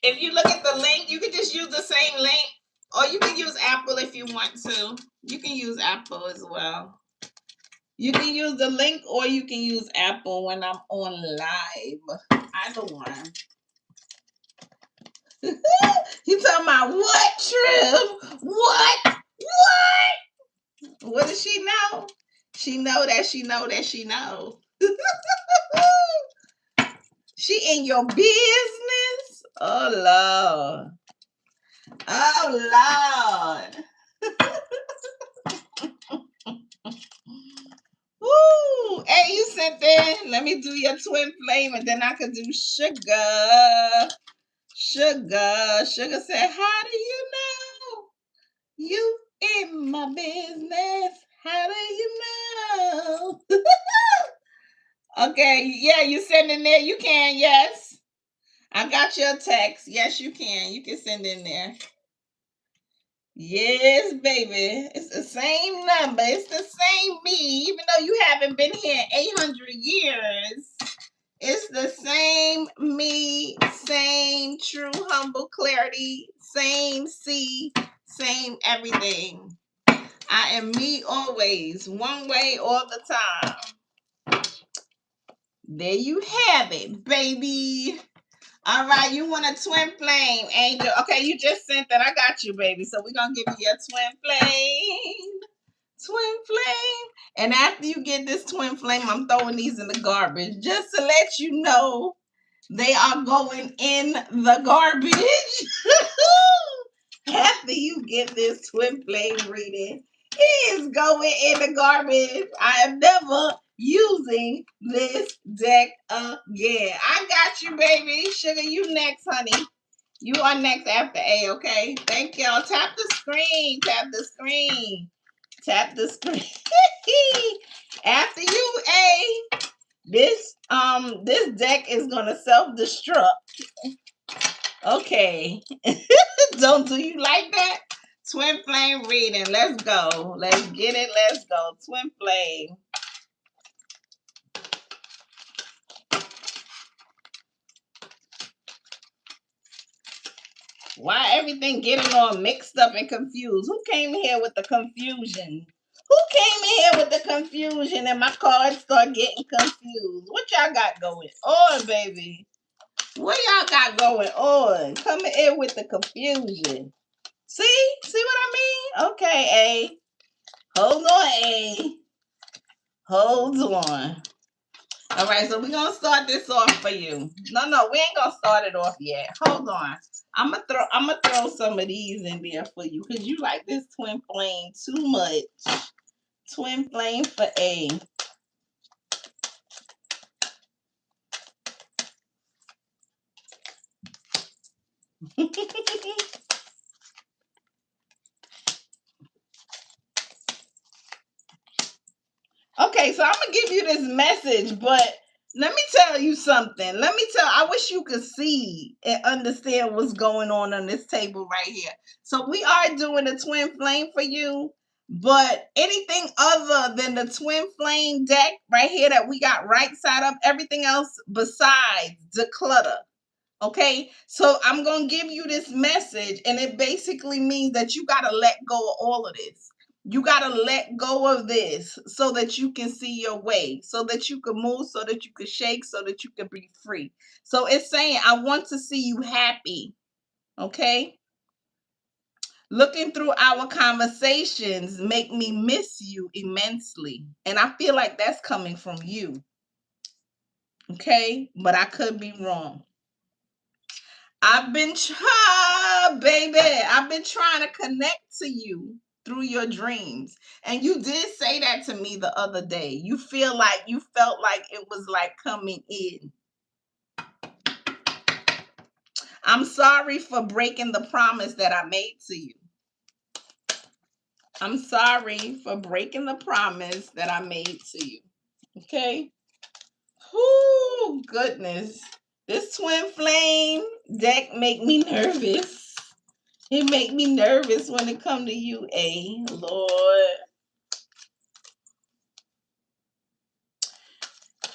If you look at the link, you can just use the same link, or you can use Apple if you want to. You can use Apple as well. You can use the link, or you can use Apple when I'm on live. Either one. You talking about what, Trim? What? What does she know? She know that she know that she know. She in your business? Oh, Lord. Oh, Lord. Woo! Hey, you sent in. Let me do your twin flame, and then I could do sugar. Sugar said, how do you know you in my business? How do you know? Okay, yeah, you send in there. You can, yes. I got your text. Yes, you can. You can send in there. Yes, baby. It's the same number. It's the same me. Even though you haven't been here 800 years. It's the same me, same true humble clarity, same C, same everything. I am me always, one way all the time. There you have it, baby. All right, you want a twin flame, Angel. Okay, you just sent that. I got you, baby. So we're going to give you your twin flame. Twin flame. And after you get this twin flame, I'm throwing these in the garbage just to let you know they are going in the garbage. After you get this twin flame reading, it is going in the garbage. I am never using this deck again. I got you, baby. Sugar, you next, honey. You are next after A, okay? Thank y'all. Tap the screen. Tap the screen. Tap the screen. After you, A, this deck is gonna self-destruct. Okay. Don't do you like that? Twin flame reading. Let's go. Let's get it. Let's go. Twin flame. Why everything getting all mixed up and confused? Who came here with the confusion? Who came in here with the confusion and my cards start getting confused? What y'all got going on, baby? What y'all got going on? Coming in with the confusion. See what I mean? Okay, A. Hold on, A. Hold on. All right, so we're going to start this off for you. No, we ain't going to start it off yet. Hold on. I'm gonna throw some of these in there for you because you like this twin flame too much. Twin flame for A. Okay, so I'm gonna give you this message, but let me tell you something. I wish you could see and understand what's going on this table right here. So we are doing a twin flame for you, but anything other than the twin flame deck right here that we got right side up, everything else besides declutter. Okay, so I'm gonna give you this message, and it basically means that you gotta let go of all of this. You got to let go of this so that you can see your way, so that you can move, so that you can shake, so that you can be free. So it's saying, I want to see you happy. Okay? Looking through our conversations make me miss you immensely. And I feel like that's coming from you. Okay? But I could be wrong. I've been trying to connect to you through your dreams. And you did say that to me the other day. You felt like it was like coming in. I'm sorry for breaking the promise that I made to you. I'm sorry for breaking the promise that I made to you. Okay? Whoo, goodness. This twin flame deck make me nervous. It make me nervous when it come to you, A. Lord.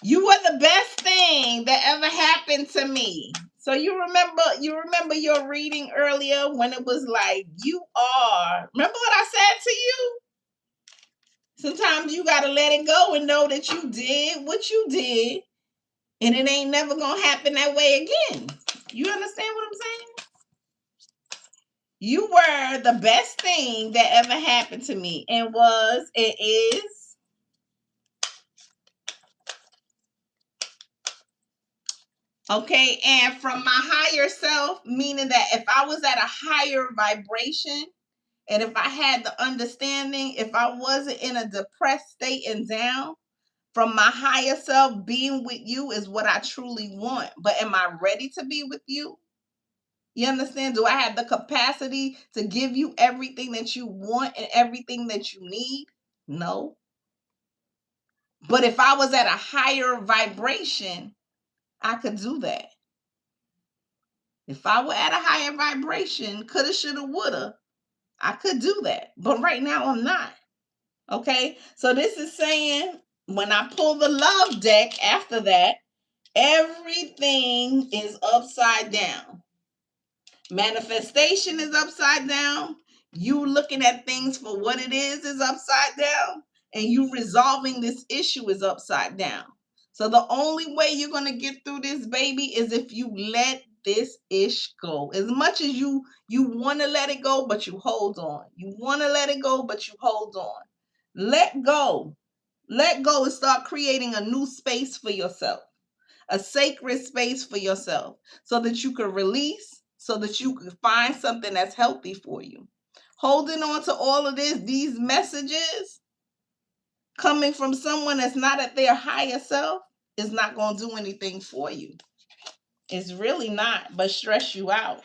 You were the best thing that ever happened to me. So you remember your reading earlier when it was like, you are. Remember what I said to you? Sometimes you got to let it go and know that you did what you did, and it ain't never going to happen that way again. You understand what I'm saying? You were the best thing that ever happened to me, and it is. Okay, and from my higher self, meaning that if I was at a higher vibration, and if I had the understanding, if I wasn't in a depressed state and down, from my higher self, being with you is what I truly want. But am I ready to be with you? You understand? Do I have the capacity to give you everything that you want and everything that you need? No. But if I was at a higher vibration, I could do that. If I were at a higher vibration, coulda, shoulda, woulda, I could do that. But right now, I'm not. Okay? So this is saying when I pull the love deck after that, everything is upside down. Manifestation is upside down. You looking at things for what it is upside down. And you resolving this issue is upside down. So the only way you're going to get through this, baby, is if you let this ish go. As much as you want to let it go, but you hold on. You want to let it go, but you hold on. Let go. Let go and start creating a new space for yourself, a sacred space for yourself, so that you can release, so that you can find something that's healthy for you. Holding on to all of these messages coming from someone that's not at their higher self is not going to do anything for you. It's really not, but stress you out.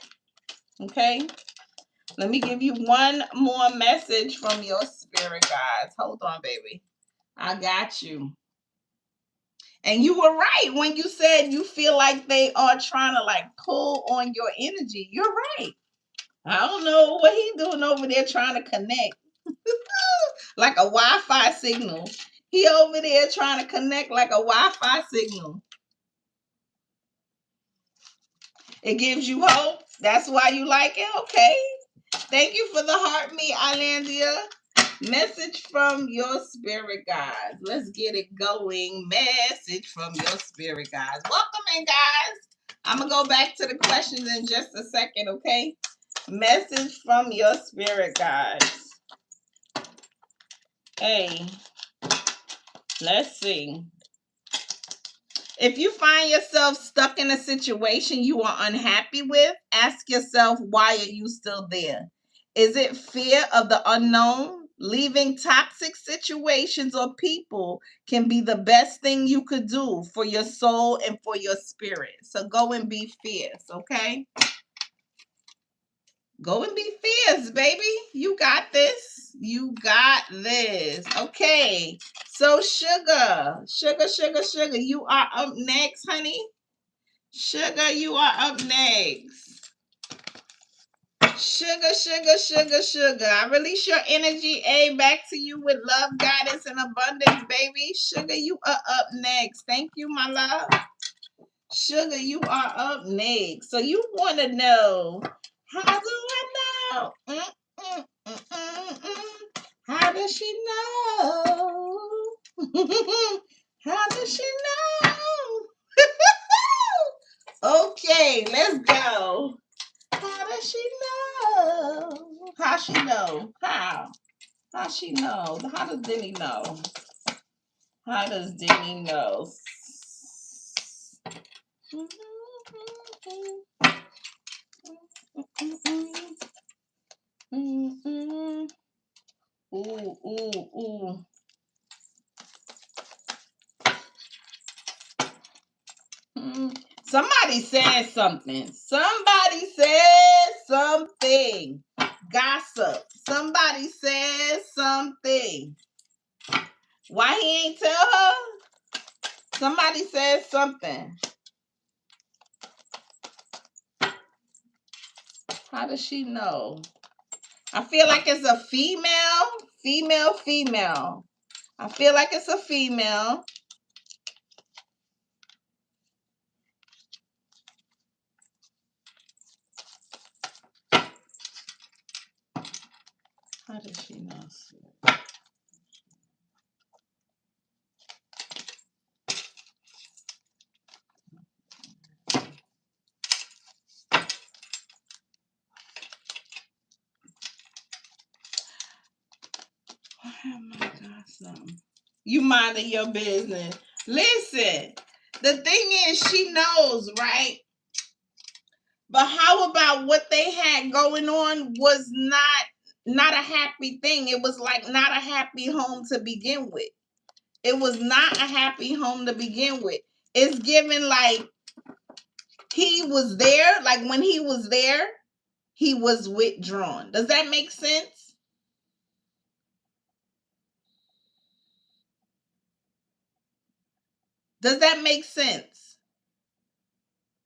Okay? Let me give you one more message from your spirit guides. Hold on, baby. I got you. And you were right when you said you feel like they are trying to like pull on your energy. You're right. I don't know what he's doing over there trying to connect. Like a Wi-Fi signal. He over there trying to connect like a Wi-Fi signal. It gives you hope. That's why you like it. Okay. Thank you for the heart, me, Islandia. Message from your spirit guides. Let's get it going. Message from your spirit guides. Welcome in, guys. I'm going to go back to the questions in just a second, okay? Message from your spirit guides. Hey, let's see. If you find yourself stuck in a situation you are unhappy with, ask yourself, why are you still there? Is it fear of the unknown? Leaving toxic situations or people can be the best thing you could do for your soul and for your spirit. So go and be fierce, okay? Go and be fierce, baby. You got this. You got this. Okay. So Sugar, you are up next, honey. Sugar, you are up next. Sugar. I release your energy, back to you with love, guidance, and abundance, baby. Sugar, you are up next. Thank you, my love. Sugar, you are up next. So you want to know, how do I know? How does she know? How does she know? Okay, let's go. How does she know? How she know? How? How she know? How does Denny know? How does Denny know? Ooh. Somebody said something. Somebody said something. Gossip. Somebody said something. Why he ain't tell her? Somebody said something. How does she know? I feel like it's a female. I feel like it's a female. How does she know? Oh my God, you minding your business. Listen, the thing is, she knows, right? But how about what they had going on was not a happy thing. It was like not a happy home to begin with. It was not a happy home to begin with. It's given like he was there, like when he was there, he was withdrawn. Does that make sense? Does that make sense?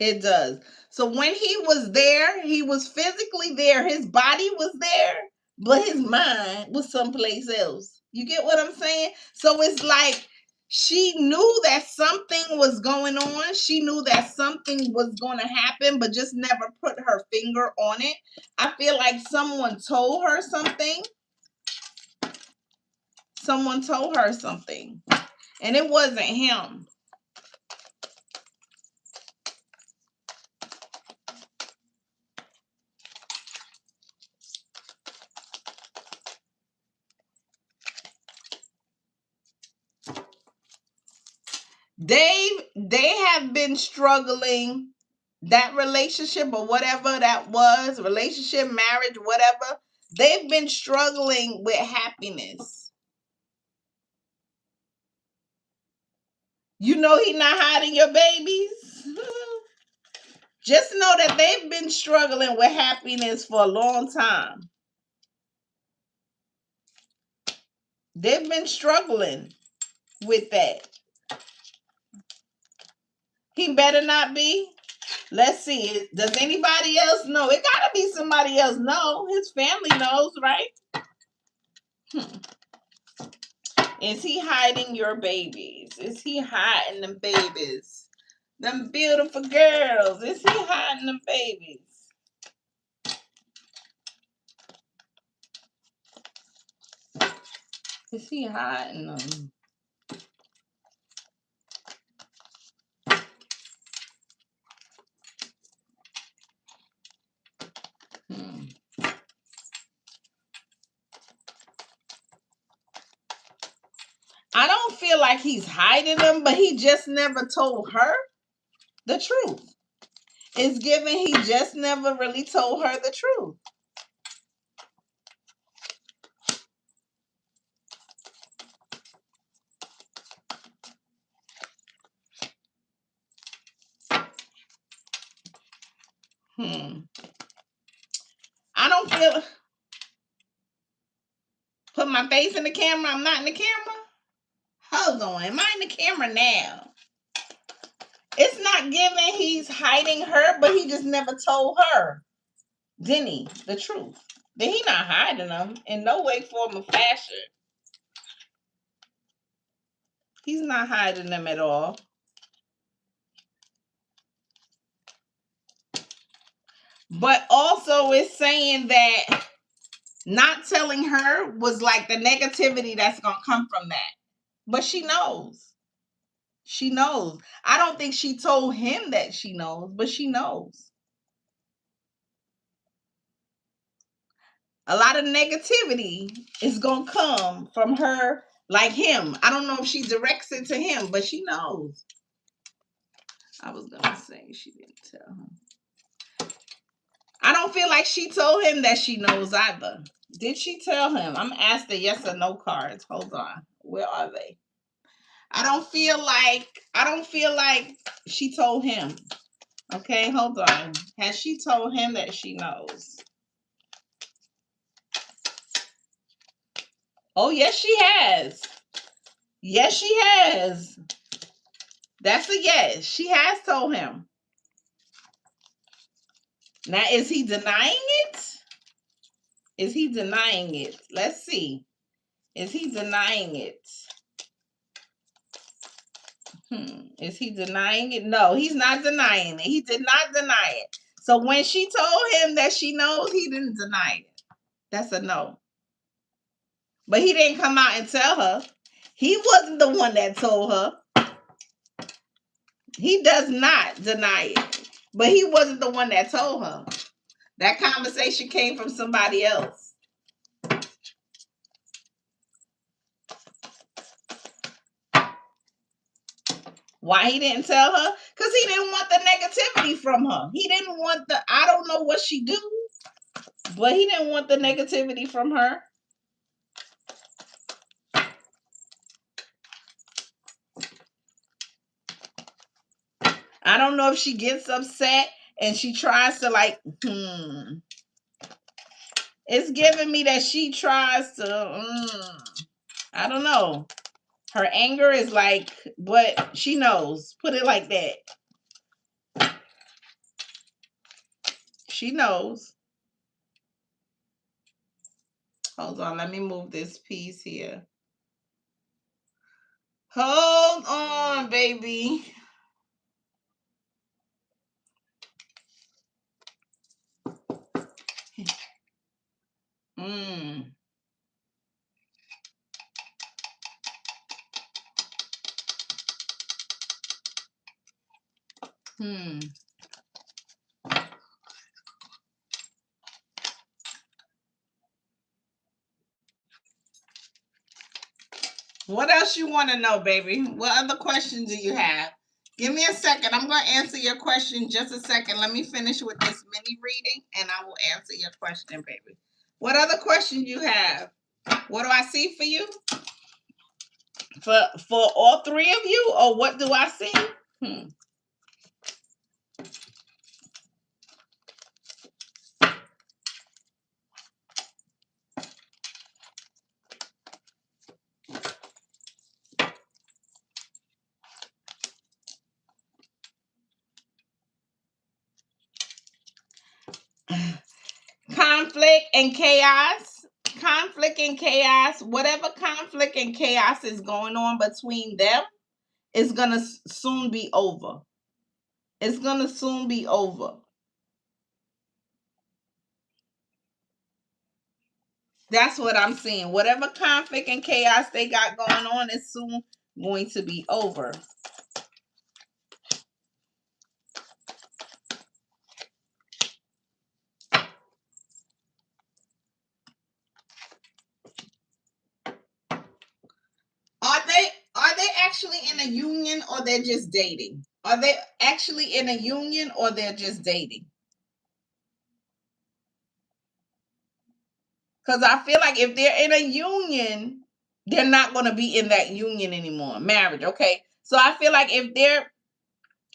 It does. So when he was there, he was physically there. His body was there, but his mind was someplace else. You get what I'm saying? So it's like she knew that something was going on. She knew that something was going to happen, but just never put her finger on it. I feel like someone told her something. Someone told her something, and it wasn't him. They have been struggling, that relationship or whatever that was, relationship, marriage, whatever. They've been struggling with happiness. You know he's not hiding your babies. Just know that they've been struggling with happiness for a long time. They've been struggling with that. He better not be. Let's see. Does anybody else know? It gotta be somebody else know. His family knows, right? Is he hiding your babies? Is he hiding them babies? Them beautiful girls. Is he hiding them babies? Is he hiding them? I don't feel like he's hiding them, but he just never told her the truth. It's given he just never really told her the truth. I don't feel. Put my face in the camera. I'm not in the camera. Hold on. Am I in the camera now? It's not given he's hiding her, but he just never told her, didn't he? The truth. That he not hiding them in no way, form, or fashion. He's not hiding them at all. But also it's saying that not telling her was like the negativity that's going to come from that. But she knows. She knows. I don't think she told him that she knows, but she knows. A lot of negativity is going to come from her, like him. I don't know if she directs it to him, but she knows. I was going to say she didn't tell him. I don't feel like she told him that she knows either. Did she tell him? I'm asked the yes or no cards. Hold on. Where are they? I don't feel like she told him. Okay, hold on. Has she told him that she knows? Oh, yes, she has. Yes, she has. That's a yes. She has told him. Now, is he denying it? Is he denying it? Let's see. Is he denying it? Is he denying it? No, he's not denying it. He did not deny it. So when she told him that she knows, he didn't deny it. That's a no. But he didn't come out and tell her. He wasn't the one that told her. He does not deny it. But he wasn't the one that told her. That conversation came from somebody else. Why he didn't tell her? Because he didn't want the negativity from her. He didn't want the, I don't know what she do, but he didn't want the negativity from her. I don't know if she gets upset and she tries to like, It's giving me that she tries to, I don't know. Her anger is like, but she knows. Put it like that. She knows. Hold on, let me move this piece here. Hold on, baby. What else you want to know, baby? What other questions do you have? Give me a second. I'm going to answer your question just a second. Let me finish with this mini reading and I will answer your question, baby. What other questions you have? What do I see for you? For all three of you, or what do I see? Conflict and chaos. Conflict and chaos. Whatever conflict and chaos is going on between them is going to soon be over. It's going to soon be over. That's what I'm seeing. Whatever conflict and chaos they got going on is soon going to be over. Are they actually in a union, or they're just dating? Are they actually in a union, or they're just dating? Because I feel like if they're in a union, they're not going to be in that union anymore. Marriage, okay? So I feel like if they're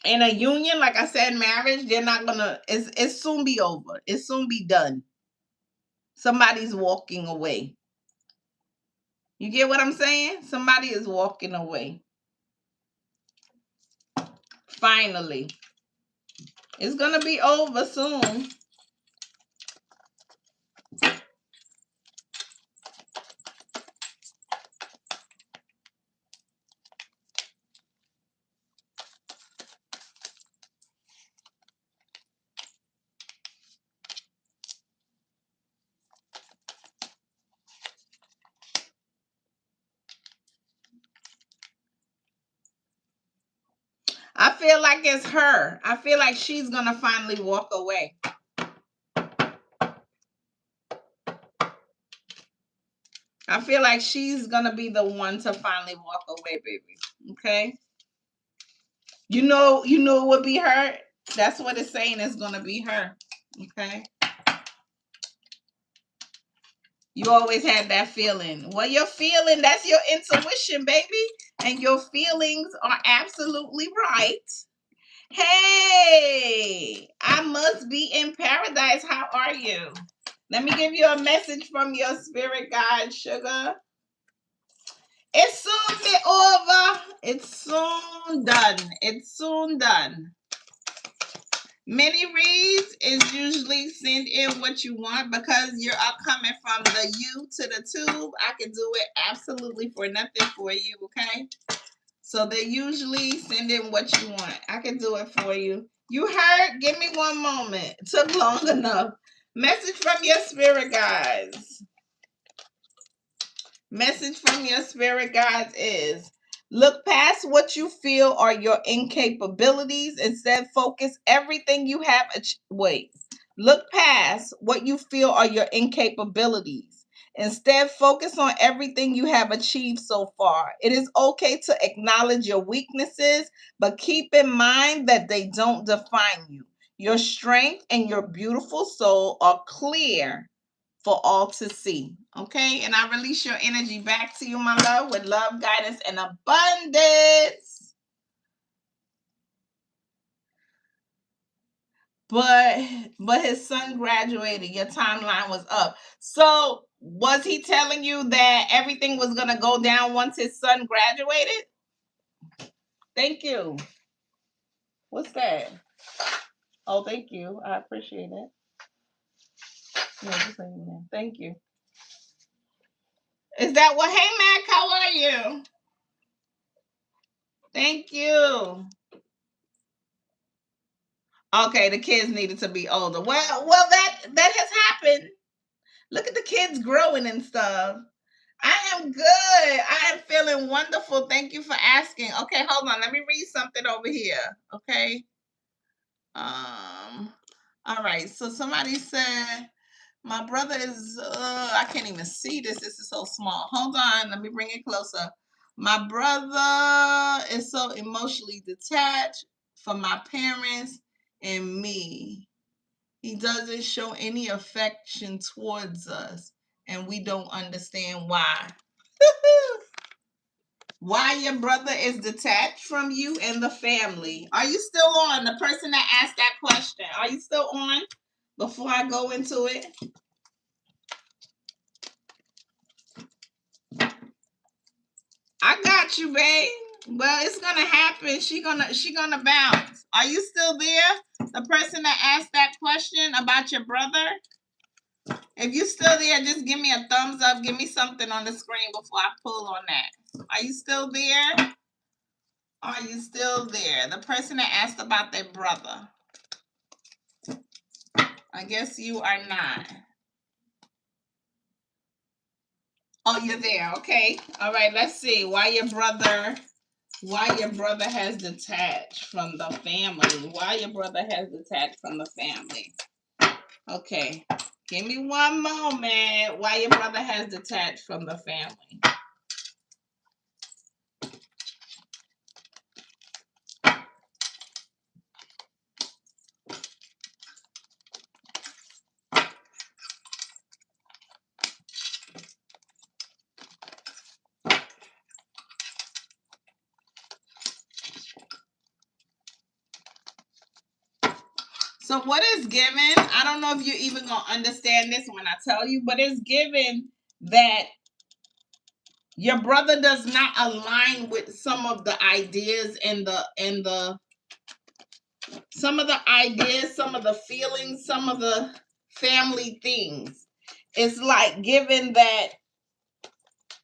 in a union, like I said, marriage, they're not going to, it's soon be over. It's soon be done. Somebody's walking away. You get what I'm saying? Somebody is walking away. Finally. It's going to be over soon. I feel like it's her. I feel like she's going to finally walk away. I feel like she's going to be the one to finally walk away, baby. Okay? You know it would be her. That's what it's saying. It's going to be her. Okay? You always had that feeling. Well, your feeling, that's your intuition, baby. And your feelings are absolutely right. Hey, I must be in paradise. How are you? Let me give you a message from your spirit guide, sugar. It's soon be over. It's soon done. It's soon done. Mini reads is usually send in what you want, because you're up coming from the U to the tube. I can do it absolutely for nothing for you, okay? So they usually send in what you want. I can do it for you. You heard? Give me one moment. It took long enough. Message from your spirit guides. Message from your spirit guides is: look past what you feel are your incapabilities. Instead, focus everything you have. Look past what you feel are your incapabilities. Instead, focus on everything you have achieved so far. It is okay to acknowledge your weaknesses, but keep in mind that they don't define you. Your strength and your beautiful soul are clear for all to see. Okay, and I release your energy back to you, my love, with love, guidance, and abundance. But his son graduated. Your timeline was up. So was he telling you that everything was gonna go down once his son graduated? Thank you. What's that? Oh, thank you. I appreciate it. Yeah, just leave me there. Thank you. Is that what? Hey, Mac, how are you? Thank you. Okay, the kids needed to be older. Well, that has happened. Look at the kids growing and stuff. I am good. I am feeling wonderful. Thank you for asking. Okay, hold on. Let me read something over here. Okay. All right. So somebody said my brother is I can't even see this. This is so small. Hold on. Let me bring it closer. My brother is so emotionally detached from my parents and me. He doesn't show any affection towards us, and we don't understand why. Why your brother is detached from you and the family. Are you still on? The person that asked that question, are you still on before I go into it? I got you, babe. Well, it's gonna happen. She gonna bounce. Are you still there? The person that asked that question about your brother? If you still there, just give me a thumbs up. Give me something on the screen before I pull on that. Are you still there? Are you still there? The person that asked about their brother. I guess you are not. Oh, you're there. Okay. All right. Let's see. Why your brother has detached from the family. Why your brother has detached from the family. Okay. Give me one moment. Why your brother has detached from the family. So what is given, I don't know if you're even going to understand this when I tell you, but it's given that your brother does not align with some of the ideas and some of the ideas, some of the feelings, some of the family things. It's like given that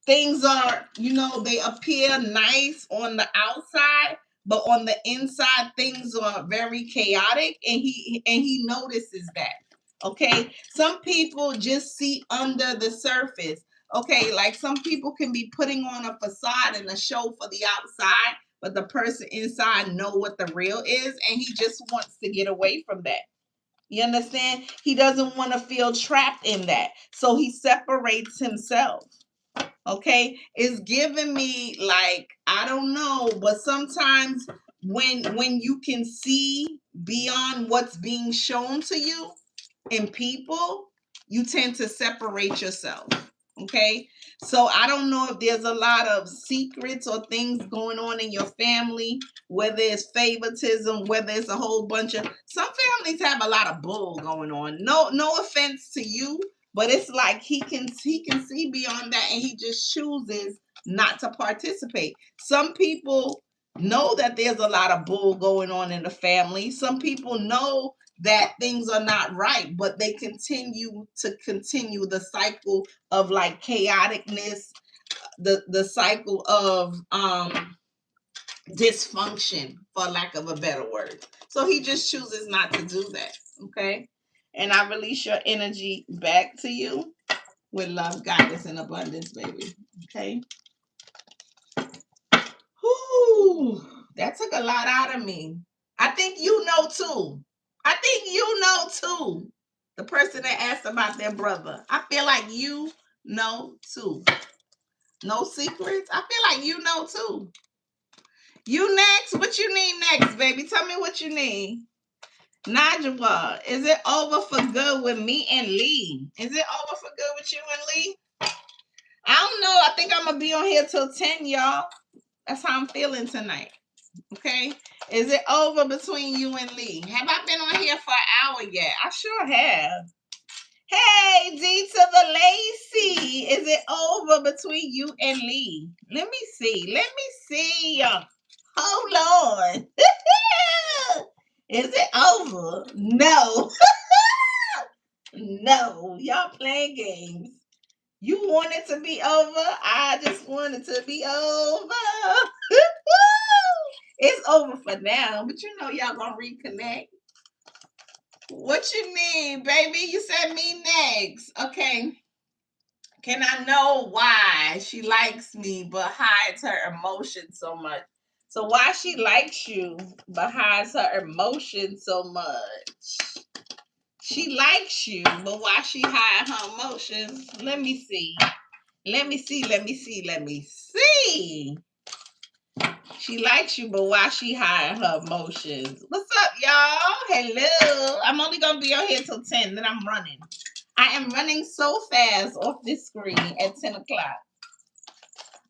things are, they appear nice on the outside, but on the inside things are very chaotic, and he notices that. Okay, some people just see under the surface. Okay, like some people can be putting on a facade and a show for the outside, but the person inside know what the real is, and he just wants to get away from that. You understand? He doesn't want to feel trapped in that, so he separates himself. Okay, it's giving me like, I don't know, but sometimes when you can see beyond what's being shown to you in people, you tend to separate yourself. Okay, so I don't know if there's a lot of secrets or things going on in your family, whether it's favoritism, whether it's a whole bunch of, some families have a lot of bull going on. No offense to you, but it's like he can see beyond that, and he just chooses not to participate. Some people know that there's a lot of bull going on in the family. Some people know that things are not right, but they continue the cycle of like chaoticness, the cycle of dysfunction, for lack of a better word. So he just chooses not to do that. Okay, and I release your energy back to you with love, guidance, and abundance, baby. Okay. Whew, that took a lot out of me. I think you know too. The person that asked about their brother. I feel like you know too. No secrets. I feel like you know too. You next. What you need next, baby? Tell me what you need. Najwa, is it over for good with me and Lee? Is it over for good with you and Lee? I don't know. I think I'm going to be on here till 10, y'all. That's how I'm feeling tonight. Okay. Is it over between you and Lee? Have I been on here for an hour yet? I sure have. Hey, D to the Lacey. Is it over between you and Lee? Let me see. Hold on. Is it over? No. No. Y'all playing games. You want it to be over? I just want it to be over. It's over for now, but y'all gonna reconnect. What you need, baby? You said me next. Okay. Can I know why she likes me but hides her emotions so much? So why she likes you but hides her emotions so much? She likes you, but why she hide her emotions? Let me see. Let me see. She likes you, but why she hiding her emotions? What's up, y'all? Hello. I'm only gonna be on here till 10, then I'm running. I am running so fast off this screen at 10 o'clock.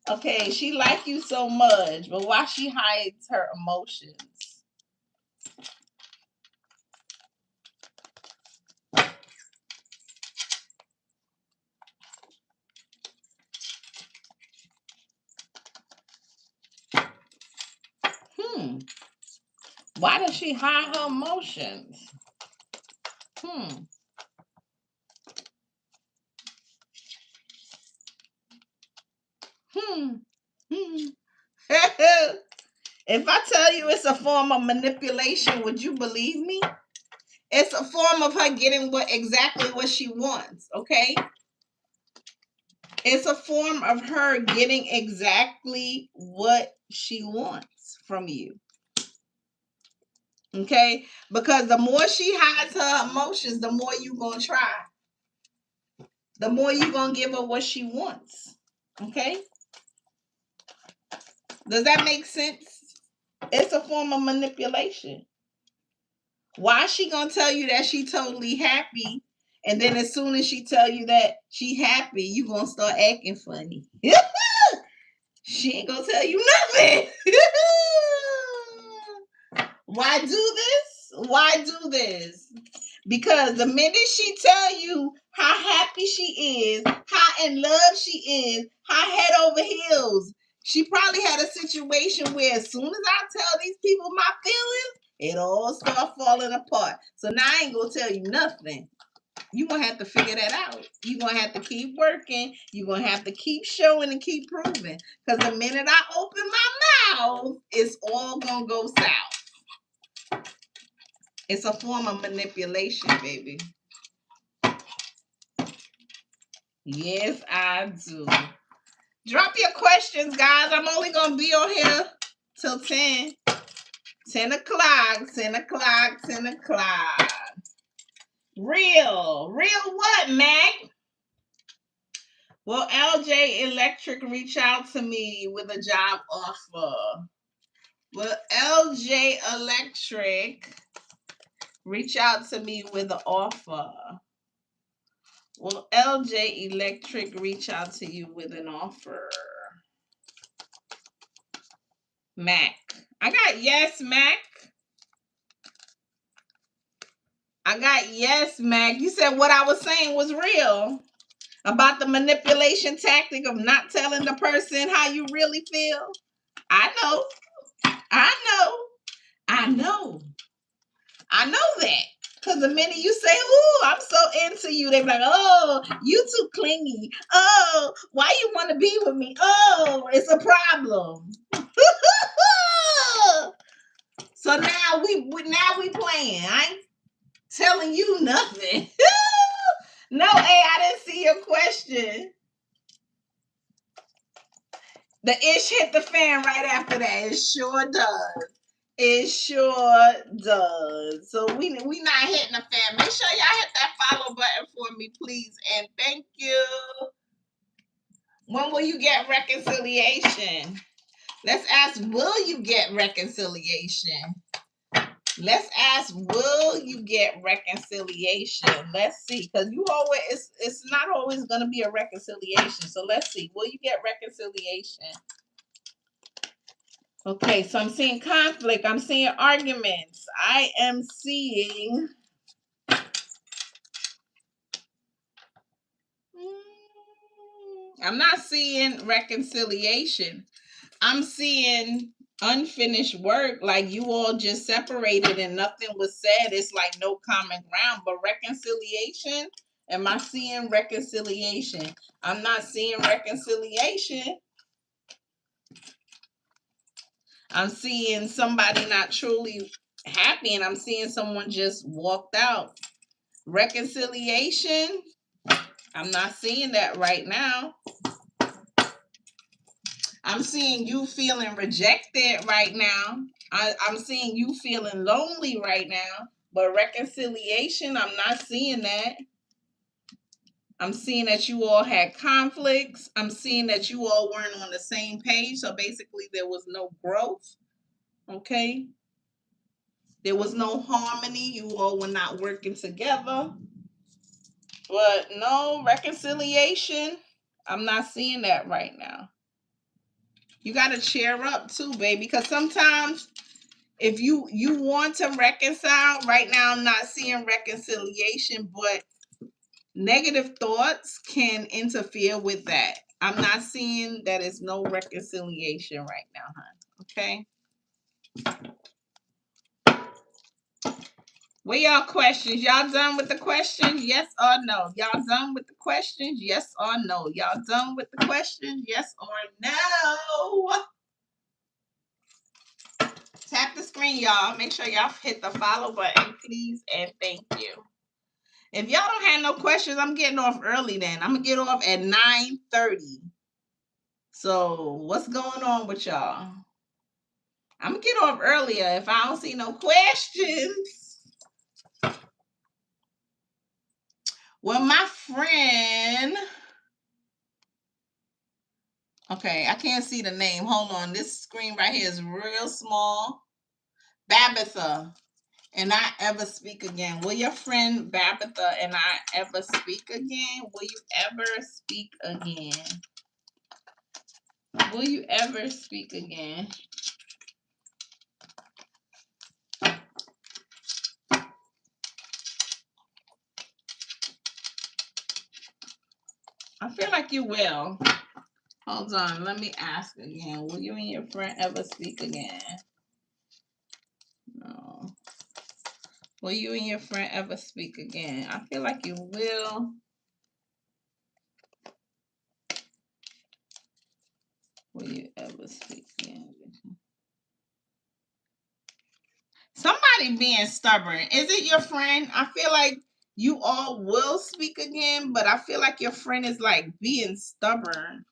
Okay, she like you so much, but why she hides her emotions? Why does she hide her emotions? If I tell you it's a form of manipulation, would you believe me? It's a form of her getting exactly what she wants, okay? It's a form of her getting exactly what she wants from you. Okay? Because the more she hides her emotions, the more you're going to try. The more you're going to give her what she wants. Okay? Does that make sense? It's a form of manipulation. Why is she going to tell you that she totally happy, and then as soon as she tell you that she happy, you going to start acting funny? She ain't going to tell you nothing. Why do this? Because the minute she tell you how happy she is, how in love she is, how head over heels, she probably had a situation where as soon as I tell these people my feelings, it all start falling apart. So now I ain't gonna tell you nothing. You're gonna have to figure that out. You're gonna have to keep working. You're gonna have to keep showing and keep proving. Because the minute I open my mouth, it's all gonna go south. It's a form of manipulation, baby. Yes, I do. Drop your questions, guys. I'm only gonna be on here till 10. 10 o'clock. 10 o'clock. 10 o'clock. Real what, Mac? Will LJ Electric reach out to me with a job offer? Will LJ Electric reach out to me with an offer? Will LJ Electric reach out to you with an offer? Mac. I got yes, Mac. I got yes, Mac. You said what I was saying was real about the manipulation tactic of not telling the person how you really feel. I know that. Because the minute you say, ooh, I'm so into you, they be like, oh, you too clingy. Oh, why you want to be with me? Oh, it's a problem. So now we playing. I ain't telling you nothing. No, I didn't see your question. The ish hit the fan right after that. It sure does. It sure does. So we not hitting the fan. Make sure y'all hit that follow button for me, please. And thank you. When will you get reconciliation? Let's ask, will you get reconciliation? Let's ask, will you get reconciliation? Let's see, because it's not always going to be a reconciliation. So let's see, will you get reconciliation? Okay, so I'm seeing conflict. I'm seeing arguments. I am seeing I'm not seeing reconciliation. I'm seeing unfinished work, like you all just separated and nothing was said. It's like no common ground. But reconciliation, am I seeing reconciliation? I'm not seeing reconciliation. I'm seeing somebody not truly happy, and I'm seeing someone just walked out. Reconciliation, I'm not seeing that right now. I'm seeing you feeling rejected right now. I'm seeing you feeling lonely right now. But reconciliation, I'm not seeing that. I'm seeing that you all had conflicts. I'm seeing that you all weren't on the same page. So basically, there was no growth. Okay. There was no harmony. You all were not working together. But no reconciliation. I'm not seeing that right now. You got to cheer up too, baby. Because sometimes if you want to reconcile, right now I'm not seeing reconciliation, but negative thoughts can interfere with that. I'm not seeing that it's no reconciliation right now, hon. Okay. What y'all questions? Y'all done with the questions? Yes or no? Y'all done with the questions? Yes or no? Y'all done with the questions? Yes or no? Tap the screen, y'all. Make sure y'all hit the follow button, please, and thank you. If y'all don't have no questions, I'm getting off early then. I'm going to get off at 9:30. So what's going on with y'all? I'm going to get off earlier if I don't see no questions. Well, my friend... Okay, I can't see the name. Hold on. This screen right here is real small. Babitha. And I ever speak again. Will your friend Babitha and I ever speak again? Will you ever speak again? Will you ever speak again? I feel like you will. Hold on. Let me ask again. Will you and your friend ever speak again? No. Will you and your friend ever speak again? I feel like you will. Will you ever speak again? Somebody being stubborn. Is it your friend? I feel like you all will speak again, but I feel like your friend is like being stubborn.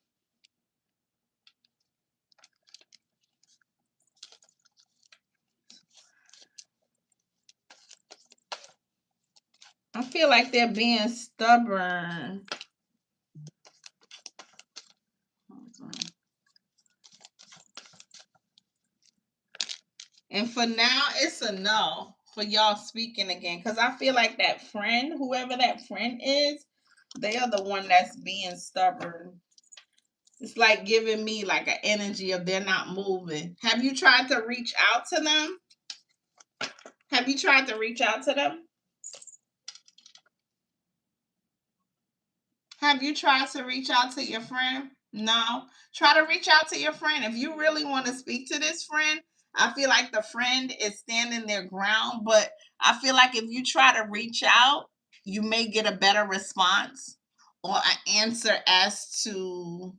I feel like they're being stubborn. And for now, it's a no for y'all speaking again. Because I feel like that friend, whoever that friend is, they are the one that's being stubborn. It's like giving me like an energy of they're not moving. Have you tried to reach out to them? Have you tried to reach out to them? Have you tried to reach out to your friend? No. Try to reach out to your friend. If you really want to speak to this friend, I feel like the friend is standing their ground, but I feel like if you try to reach out, you may get a better response or an answer as to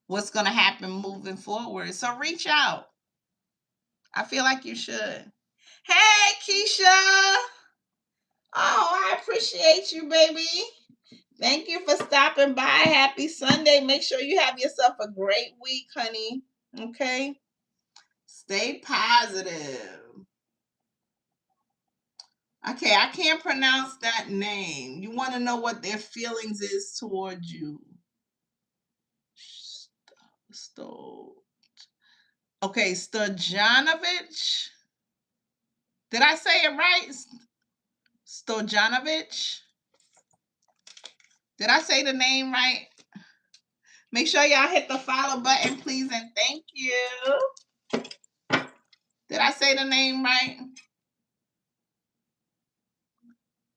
what's going to happen moving forward. So reach out. I feel like you should. Hey, Keisha. Oh, I appreciate you, baby. Thank you for stopping by. Happy Sunday. Make sure you have yourself a great week, honey. Okay? Stay positive. Okay, I can't pronounce that name. You want to know what their feelings is towards you. Okay, Stojanovic. Did I say it right? Stojanovic. Did I say the name right? Make sure y'all hit the follow button, please, and thank you. Did I say the name right?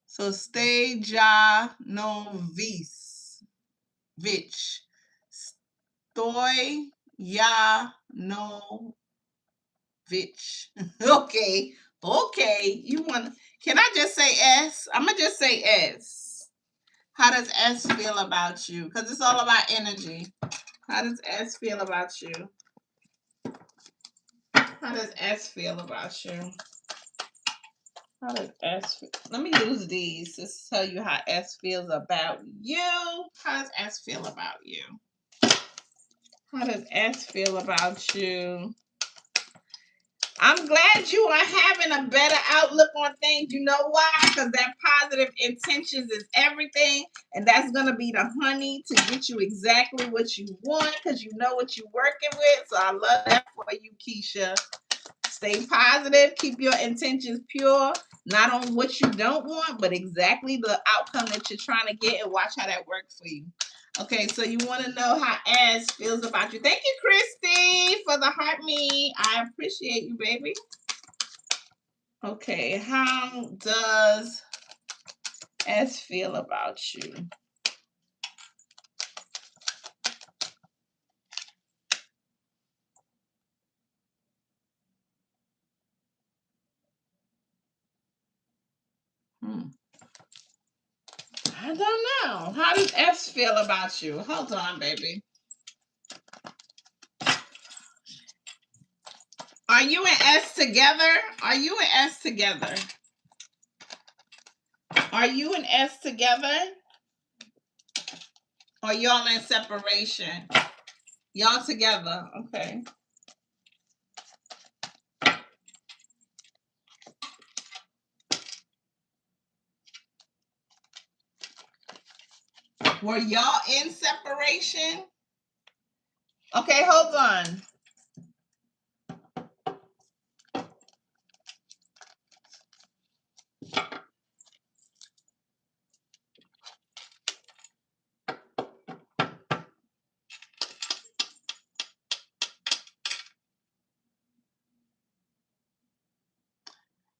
So Stojanovic. Stojanovic. Okay. Okay. You want? Can I just say S? I'm gonna just say S. How does S feel about you? Because it's all about energy. How does S feel about you? How does S feel about you? How does S feel? Let me use these to tell you how S feels about you. How does S feel about you? How does S feel about you? I'm glad you are having a better outlook on things. You know why? Because that positive intentions is everything. And that's going to be the honey to get you exactly what you want because you know what you're working with. So I love that for you, Keisha. Stay positive. Keep your intentions pure. Not on what you don't want, but exactly the outcome that you're trying to get, and watch how that works for you. Okay, so you want to know how Ash feels about you. Thank you, Christy, for the heart me. I appreciate you, baby. Okay, how does Ash feel about you? I don't know. How does S feel about you? Hold on, baby. Are you and S together? Are you and S together? Are you and S together? Or y'all in separation? Y'all together. Okay. Were y'all in separation? Okay, hold on.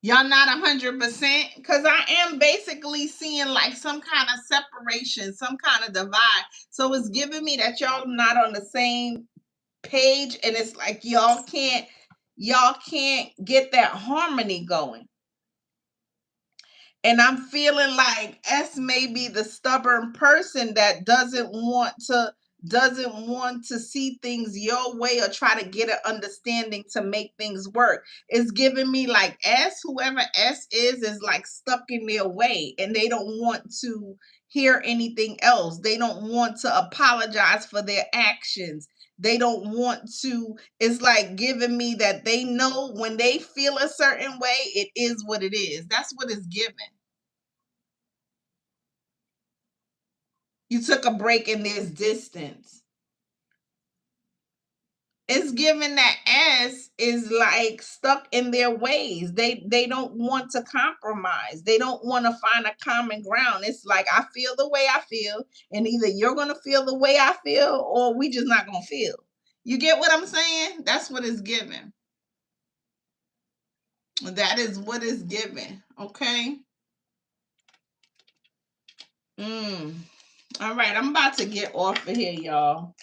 Y'all not 100%? Because I am basically seeing like some kind of separation, some kind of divide. So it's giving me that y'all not on the same page, and it's like y'all can't get that harmony going. And I'm feeling like S may be the stubborn person that doesn't want to see things your way or try to get an understanding to make things work. It's giving me like S, whoever S is like stuck in their way and they don't want to hear anything else. They don't want to apologize for their actions. They don't want to, it's like giving me that they know when they feel a certain way, it is what it is. That's what it's giving. You took a break and there's distance. It's given that S is like stuck in their ways. They don't want to compromise. They don't want to find a common ground. It's like I feel the way I feel, and either you're gonna feel the way I feel, or we just not gonna feel. You get what I'm saying? That's what it's given. That is what it's given. Okay. All right, I'm about to get off of here, y'all.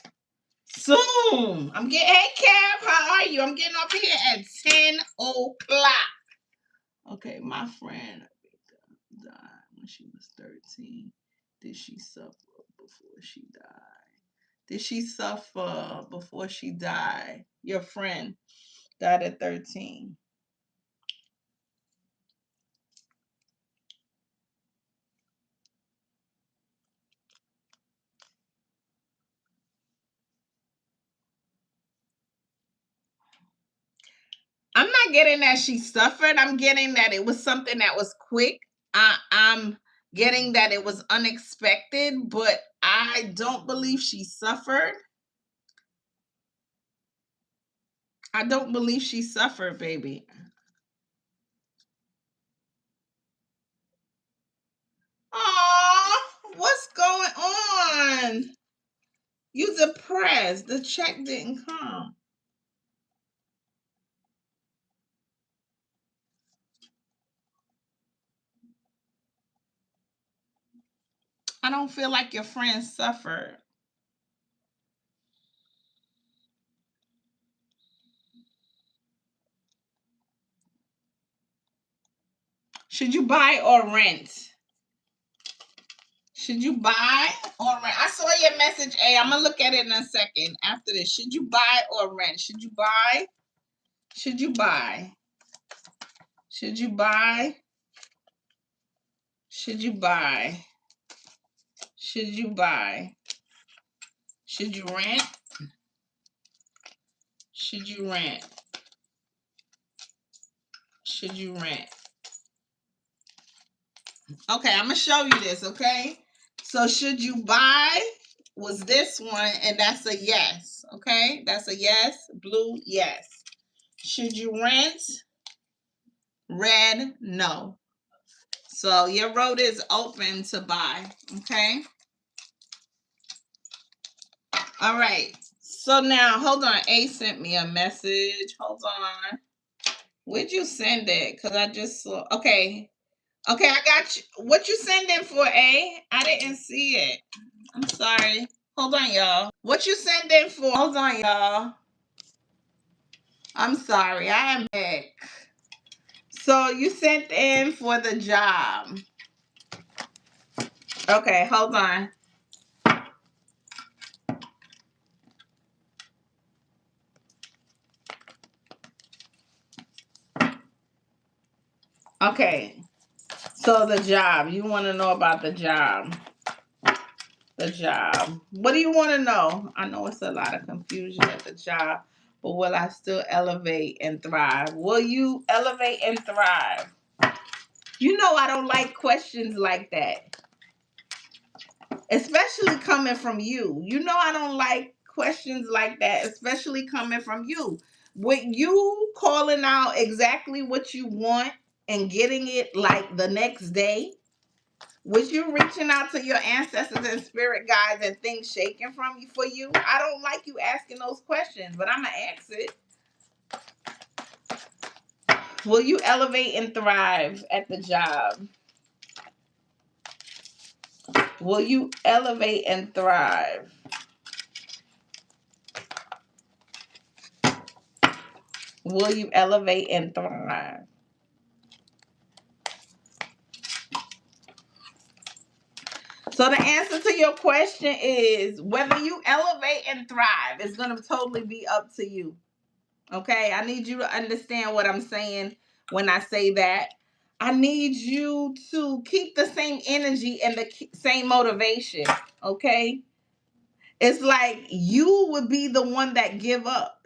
Soon. I'm getting, hey, Cap, how are you? I'm getting off of here at 10 o'clock. Okay, my friend died when she was 13. Did she suffer before she died? Did she suffer before she died? Your friend died at 13. I'm not getting that she suffered. I'm getting that it was something that was quick. I'm getting that it was unexpected, but I don't believe she suffered. I don't believe she suffered, baby. Oh, what's going on? You depressed. The check didn't come. I don't feel like your friend suffered. Should you buy or rent? Should you buy or rent? I saw your message, A. I'm going to look at it in a second after this. Should you buy or rent? Should you buy? Should you buy? Should you buy? Should you buy? Should you buy? Should you rent? Should you rent? should you rent? Okay, I'm gonna show you this, okay? So should you buy was this one, and that's a yes, okay? That's a yes, blue, yes. Should you rent? Red, no. So your road is open to buy, okay? All right. So now, hold on. A sent me a message. Hold on. Where'd you send it? Because I just saw. Okay. Okay, I got you. What you sending for, A? I didn't see it. I'm sorry. Hold on, y'all. What you sending for? Hold on, y'all. I'm sorry. I am back. So you sent in for the job. Okay, hold on. Okay. So the job. You want to know about the job. The job. What do you want to know? I know it's a lot of confusion at the job, but will I still elevate and thrive? Will you elevate and thrive? You know I don't like questions like that, especially coming from you. You know I don't like questions like that, especially coming from you. With you calling out exactly what you want and getting it like the next day, with you reaching out to your ancestors and spirit guides and things shaking from you for you, I don't like you asking those questions, but I'm gonna ask it. Will you elevate and thrive at the job? Will you elevate and thrive? Will you elevate and thrive? So the answer to your question is whether you elevate and thrive is going to totally be up to you. Okay? I need you to understand what I'm saying when I say that. I need you to keep the same energy and the same motivation. Okay? It's like you would be the one that give up.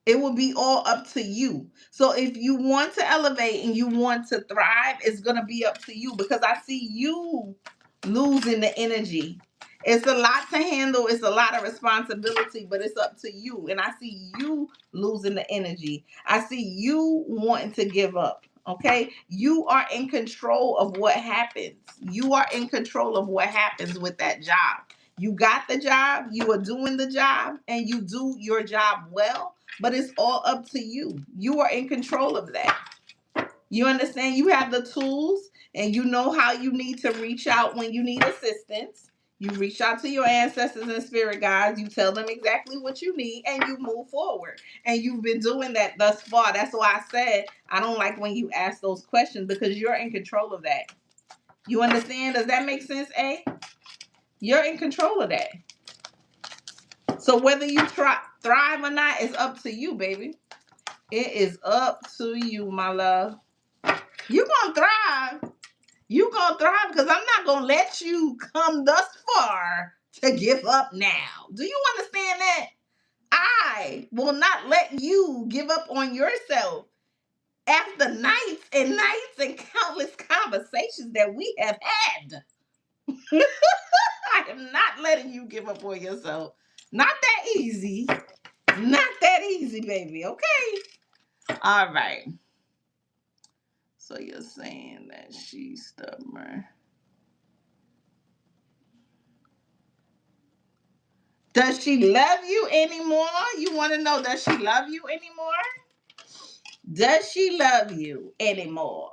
It will be all up to you. So if you want to elevate and you want to thrive, it's going to be up to you, because I see you losing the energy. It's a lot to handle. It's a lot of responsibility, but it's up to you. And I see you losing the energy. I see you wanting to give up. Okay? You are in control of what happens. You are in control of what happens with that job. You got the job, you are doing the job, and you do your job well, but it's all up to you. You are in control of that. You understand? You have the tools, and you know how you need to reach out when you need assistance. You reach out to your ancestors and spirit guides. You tell them exactly what you need, and you move forward. And you've been doing that thus far. That's why I said I don't like when you ask those questions, because you're in control of that. You understand? Does that make sense, A? You're in control of that. So whether you thrive or not is up to you, baby. It is up to you, my love. You gonna thrive. You gonna thrive, because I'm not gonna let you come thus far to give up now. Do you understand that? I will not let you give up on yourself after nights and nights and countless conversations that we have had. I am not letting you give up on yourself. Not that easy. Not that easy, baby. Okay. All right. So you're saying that she's stubborn. Does she love you anymore? You want to know, does she love you anymore? Does she love you anymore?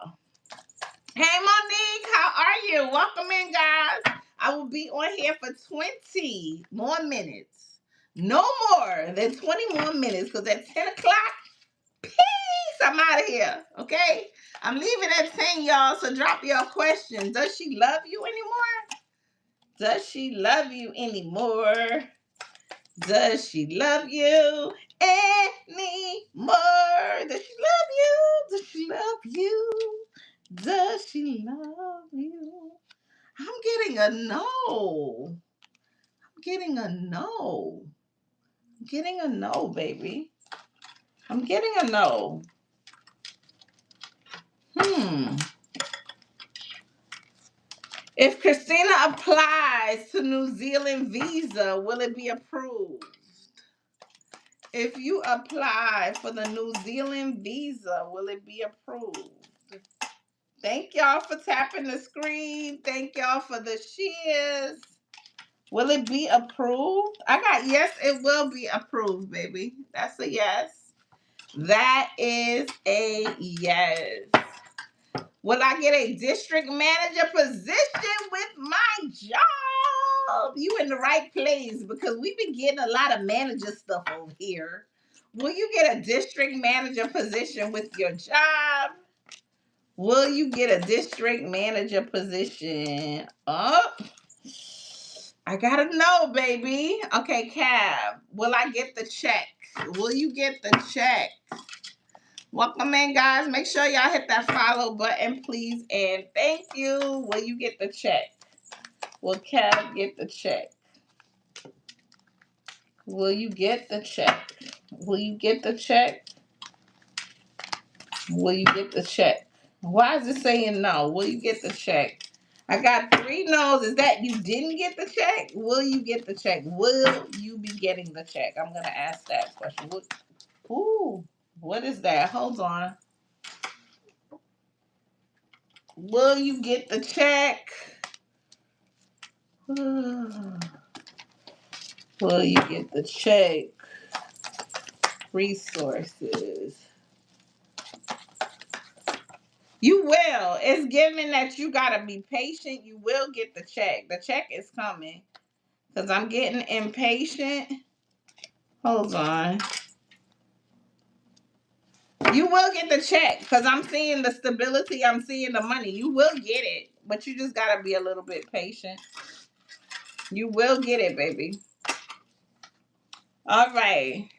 Hey, Monique, how are you? Welcome in, guys. I will be on here for 20 more minutes. No more than 20 more minutes, because at 10 o'clock, peace, I'm out of here, okay? I'm leaving at 10, y'all, so drop your questions. Does she love you anymore? Does she love you anymore? Does she love you anymore? Does she love you? Does she love you? Does she love you? I'm getting a no. I'm getting a no. I'm getting a no, baby. I'm getting a no. If Christina applies to New Zealand visa, will it be approved? If you apply for the New Zealand visa, will it be approved? Thank y'all for tapping the screen. Thank y'all for the shares. Will it be approved? I got yes, it will be approved, baby. That's a yes. That is a yes. Will I get a district manager position with my job? You in the right place because we've been getting a lot of manager stuff over here. Will you get a district manager position with your job? Will you get a district manager position? Oh, I gotta know, baby. Okay, Cab. Will I get the check? Will you get the check? Welcome in, guys. Make sure y'all hit that follow button, please. And thank you. Will you get the check? Will Cab get the check? Will you get the check? Will you get the check? Will you get the check? Why is it saying no? Will you get the check? I got 3 no's. Is that you didn't get the check? Will you get the check? Will you be getting the check? I'm going to ask that question. Ooh, what is that? Hold on. Will you get the check? Will you get the check? Resources. You will. It's given that you got to be patient. You will get the check. The check is coming. Because I'm getting impatient. Hold on. You will get the check. Because I'm seeing the stability. I'm seeing the money. You will get it. But you just got to be a little bit patient. You will get it, baby. All right.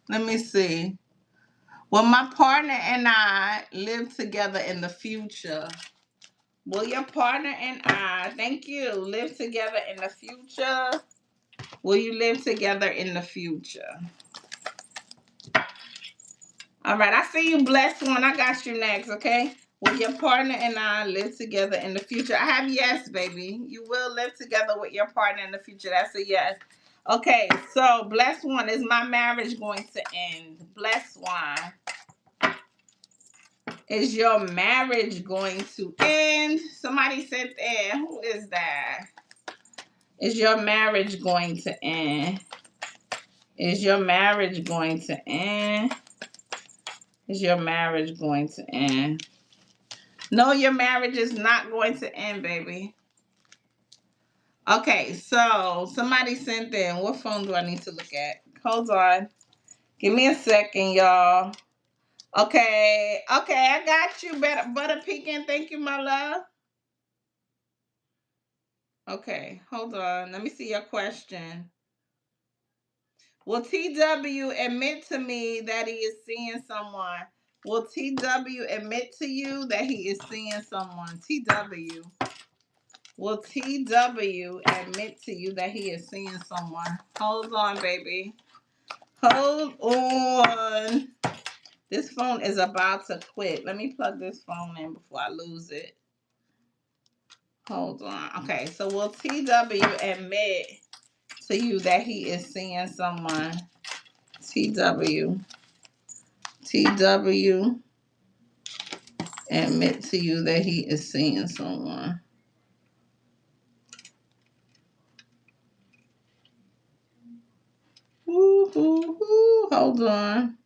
Let me see. Will my partner and I live together in the future? Will your partner and I, thank you, live together in the future? Will you live together in the future? All right, I see you, blessed one. I got you next, okay? Will your partner and I live together in the future? I have yes, baby. You will live together with your partner in the future. That's a yes. Okay, so blessed one, is my marriage going to end? Blessed one. Is your marriage going to end? Somebody said there. Who is that? Is your marriage going to end? Is your marriage going to end? Is your marriage going to end? No, your marriage is not going to end, baby. Okay, so somebody sent in. What phone do I need to look at? Hold on. Give me a second, y'all. Okay, I got you, Butter Pecan. Thank you, my love. Okay, hold on. Let me see your question. Will TW admit to me that he is seeing someone? Will TW admit to you that he is seeing someone? TW. Will TW admit to you that he is seeing someone? Hold on, baby. Hold on. This phone is about to quit. Let me plug this phone in before I lose it. Hold on. Okay, so will TW admit to you that he is seeing someone? TW admit to you that he is seeing someone. Hold on.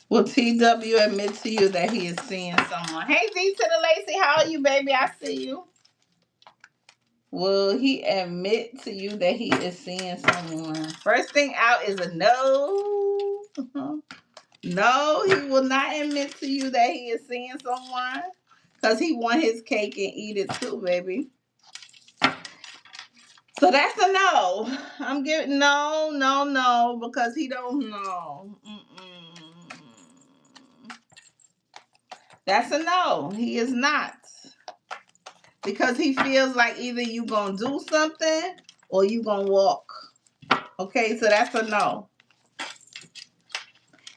Will TW admit to you that he is seeing someone? Hey, D to the Lacey, how are you, baby? I see you. Will he admit to you that he is seeing someone? First thing out is a no. No, he will not admit to you that he is seeing someone because he want his cake and eat it too, baby. So that's a no. I'm giving no, because he don't know. That's a no. He is not. Because he feels like either you gonna do something or you gonna walk. Okay, so that's a no.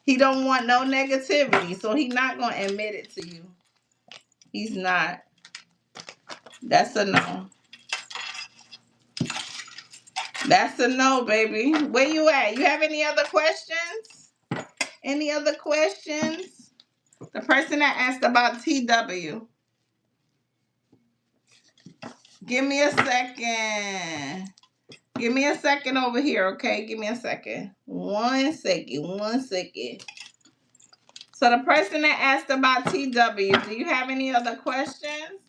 He don't want no negativity, so he's not gonna admit it to you. He's not. That's a no. That's a no, baby. Where you at? You have any other questions? Any other questions? The person that asked about TW. Give me a second. Give me a second over here, okay? Give me a second. 1 second. 1 second. So the person that asked about TW, do you have any other questions?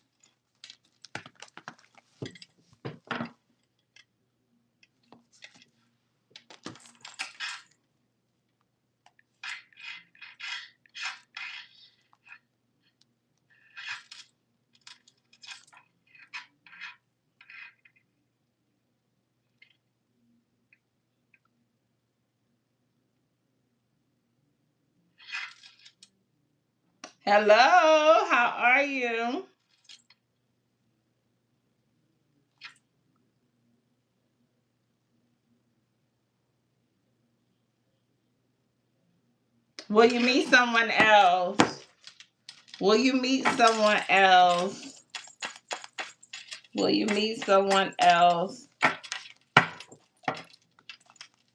Hello, how are you? Will you meet someone else? Will you meet someone else? Will you meet someone else?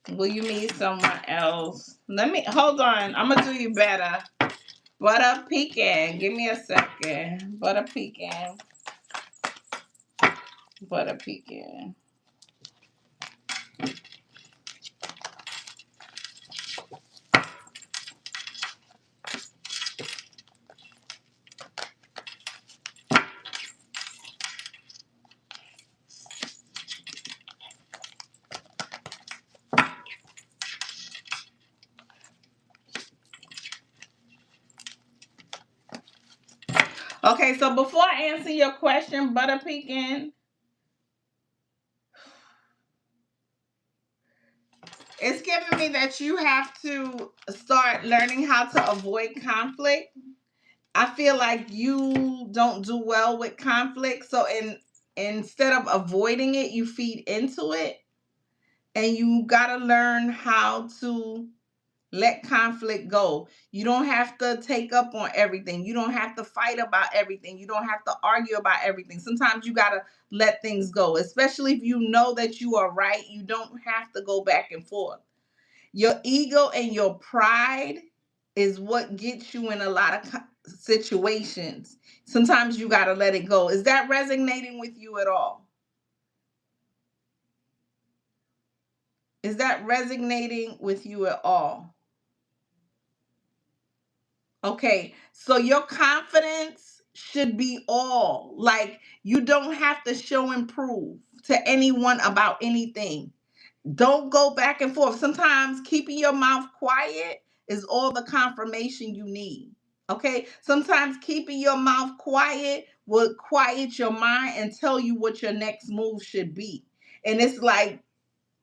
Will you meet someone else? Let me, hold on. I'm going to do you better. Butter pecan. Give me a second. Butter pecan. Butter pecan. Okay, so before I answer your question, Butter Pecan, it's giving me that you have to start learning how to avoid conflict. I feel like you don't do well with conflict, so instead of avoiding it, you feed into it, and you gotta learn how to let conflict go. You don't have to take up on everything. You don't have to fight about everything. You don't have to argue about everything. Sometimes you got to let things go, especially if you know that you are right. You don't have to go back and forth. Your ego and your pride is what gets you in a lot of situations. Sometimes you got to let it go. Is that resonating with you at all? Is that resonating with you at all? Okay, so your confidence should be all. Like, you don't have to show and prove to anyone about anything. Don't go back and forth. Sometimes keeping your mouth quiet is all the confirmation you need. Okay, sometimes keeping your mouth quiet will quiet your mind and tell you what your next move should be. And it's like,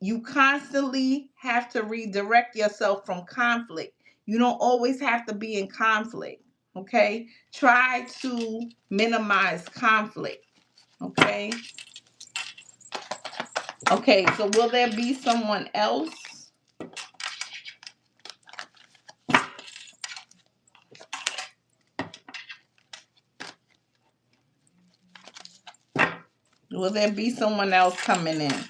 you constantly have to redirect yourself from conflict. You don't always have to be in conflict. Okay? Try to minimize conflict. Okay? Okay, so will there be someone else? Will there be someone else coming in?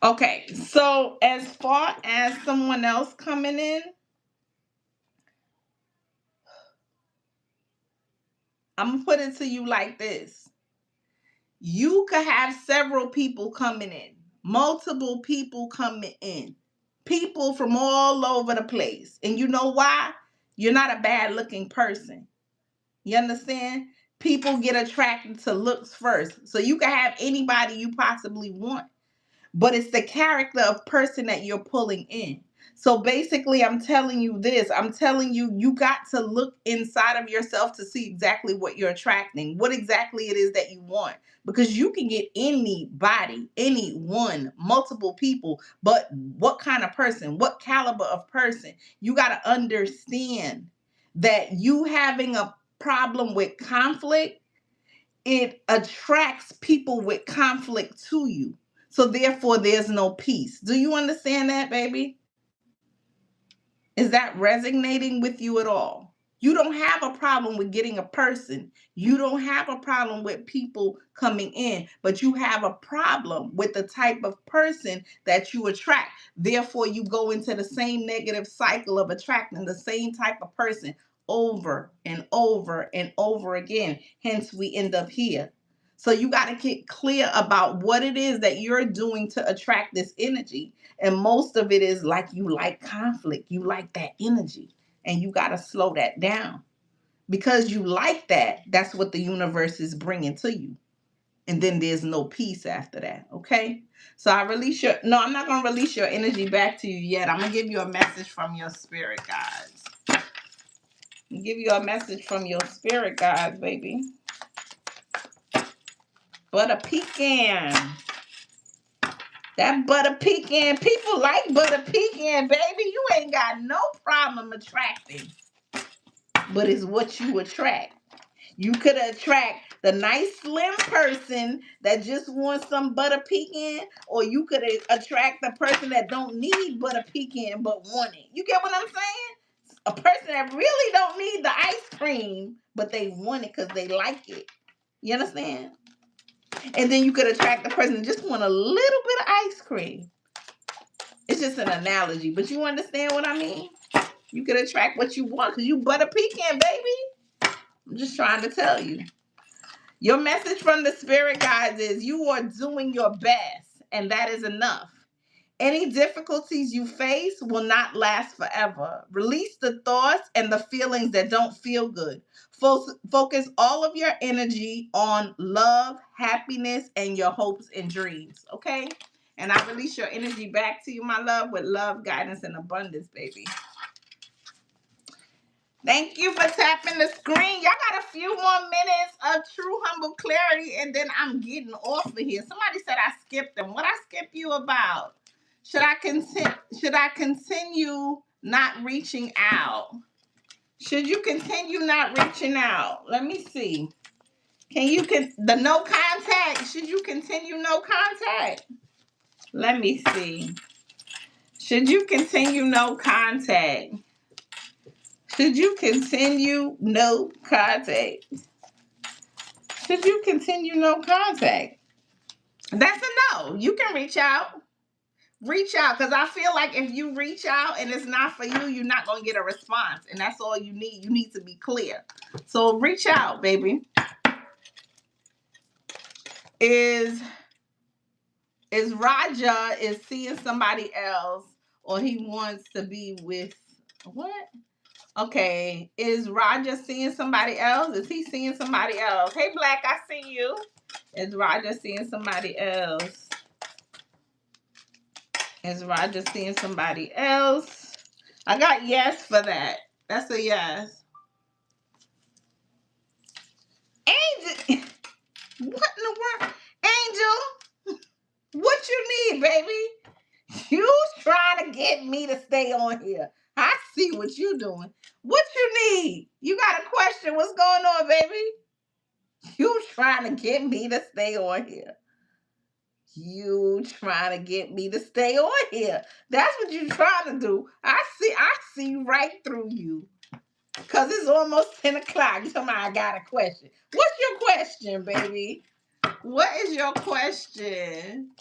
Okay, so as far as someone else coming in, I'm gonna put it to you like this. You could have several people coming in, multiple people coming in, people from all over the place. And you know why? You're not a bad looking person. You understand? People get attracted to looks first. So you can have anybody you possibly want, but it's the character of person that you're pulling in. So basically, I'm telling you this. I'm telling you, you got to look inside of yourself to see exactly what you're attracting, what exactly it is that you want. Because you can get anybody, anyone, multiple people, but what kind of person, what caliber of person? You got to understand that you having a problem with conflict, it attracts people with conflict to you. So therefore, there's no peace. Do you understand that, baby? Is that resonating with you at all? You don't have a problem with getting a person. You don't have a problem with people coming in, but you have a problem with the type of person that you attract. Therefore, you go into the same negative cycle of attracting the same type of person over and over and over again. Hence, we end up here. So you got to get clear about what it is that you're doing to attract this energy. And most of it is like you like conflict. You like that energy. And you got to slow that down. Because you like that, that's what the universe is bringing to you. And then there's no peace after that. Okay? So I release your... No, I'm not going to release your energy back to you yet. I'm going to give you a message from your spirit guides. I'm give you a message from your spirit guides, baby. Butter pecan. That butter pecan, people like butter pecan, baby. You ain't got no problem attracting. But it's what you attract. You could attract the nice slim person that just wants some butter pecan, or you could attract the person that don't need butter pecan but want it. You get what I'm saying? A person that really don't need the ice cream, but they want it because they like it. You understand? And then you could attract the person that just want a little bit of ice cream. It's just an analogy, but you understand what I mean? You can attract what you want because you butter pecan, baby. I'm just trying to tell you. Your message from the spirit guides is you are doing your best, and that is enough. Any difficulties you face will not last forever. Release the thoughts and the feelings that don't feel good. Focus all of your energy on love, happiness, and your hopes and dreams, okay? And I release your energy back to you, my love, with love, guidance, and abundance, baby. Thank you for tapping the screen. Y'all got a few more minutes of true humble clarity, and then I'm getting off of here. Somebody said I skipped them. What I skip you about? Should I continue not reaching out? Should you continue not reaching out? Let me see. The no contact? Should you continue no contact? Let me see. Should you continue no contact? Should you continue no contact? Should you continue no contact? That's a no. You can reach out. Reach out, because I feel like if you reach out and it's not for you, you're not going to get a response. And that's all you need. You need to be clear. So reach out, baby. Is Raja is seeing somebody else, or he wants to be with what? Okay. Is Raja seeing somebody else? Is he seeing somebody else? Hey, Black, I see you. Is Raja seeing somebody else? Is Roger seeing somebody else? I got yes for that. That's a yes. Angel, what in the world? Angel, what you need, baby? You trying to get me to stay on here. I see what you doing. What you need? You got a question? What's going on, baby? You trying to get me to stay on here. You trying to get me to stay on here. That's what you trying to do. I see right through you. Because it's almost 10 o'clock. You talking about I got a question. What's your question, baby? What is your question?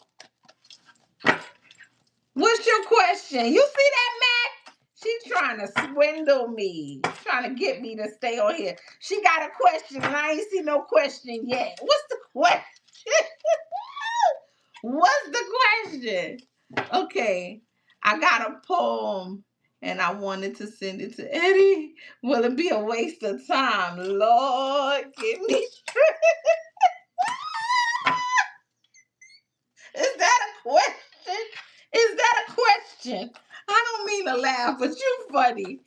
What's your question? You see that, Mac? She trying to swindle me. Trying to get me to stay on here. She got a question and I ain't see no question yet. What's the question? What's the question? Okay, I got a poem and I wanted to send it to Eddie. Will it be a waste of time? Lord, give me strength. Is that a question? Is that a question? I don't mean to laugh, but you funny.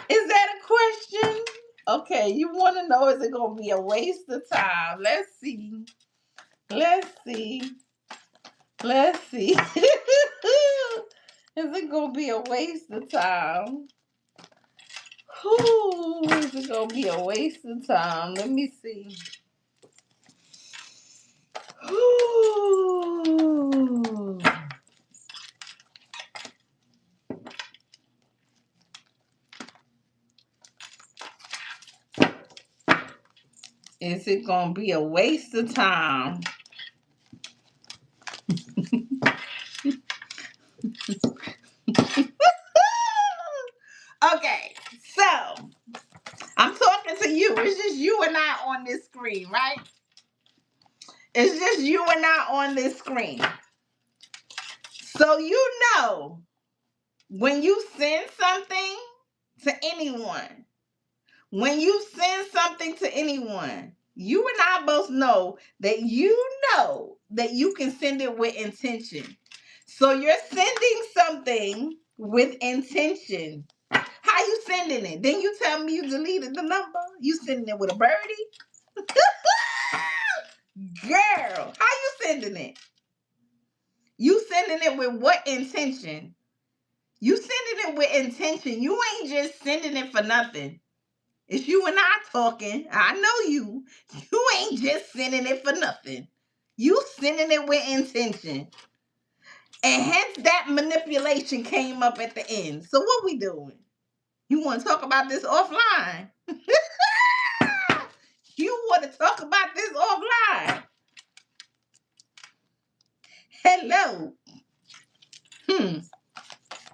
Is that a question? Okay, you want to know, is it going to be a waste of time? Let's see. Let's see. Let's see. Is it going to be a waste of time? Ooh, is it going to be a waste of time? Let me see. Ooh. Is it gonna be a waste of time? Okay, so I'm talking to you. It's just you and I on this screen, right? It's just you and I on this screen. So you know, when you send something to anyone, you and I both know that you can send it with intention. So you're sending something with intention. How you sending it? Then you tell me you deleted the number. You sending it with a birdie? Girl, how you sending it? You sending it with what intention? You sending it with intention. You ain't just sending it for nothing. It's you and I talking. I know you. You ain't just sending it for nothing. You sending it with intention. And hence that manipulation came up at the end. So what we doing? You want to talk about this offline? You want to talk about this offline? Hello.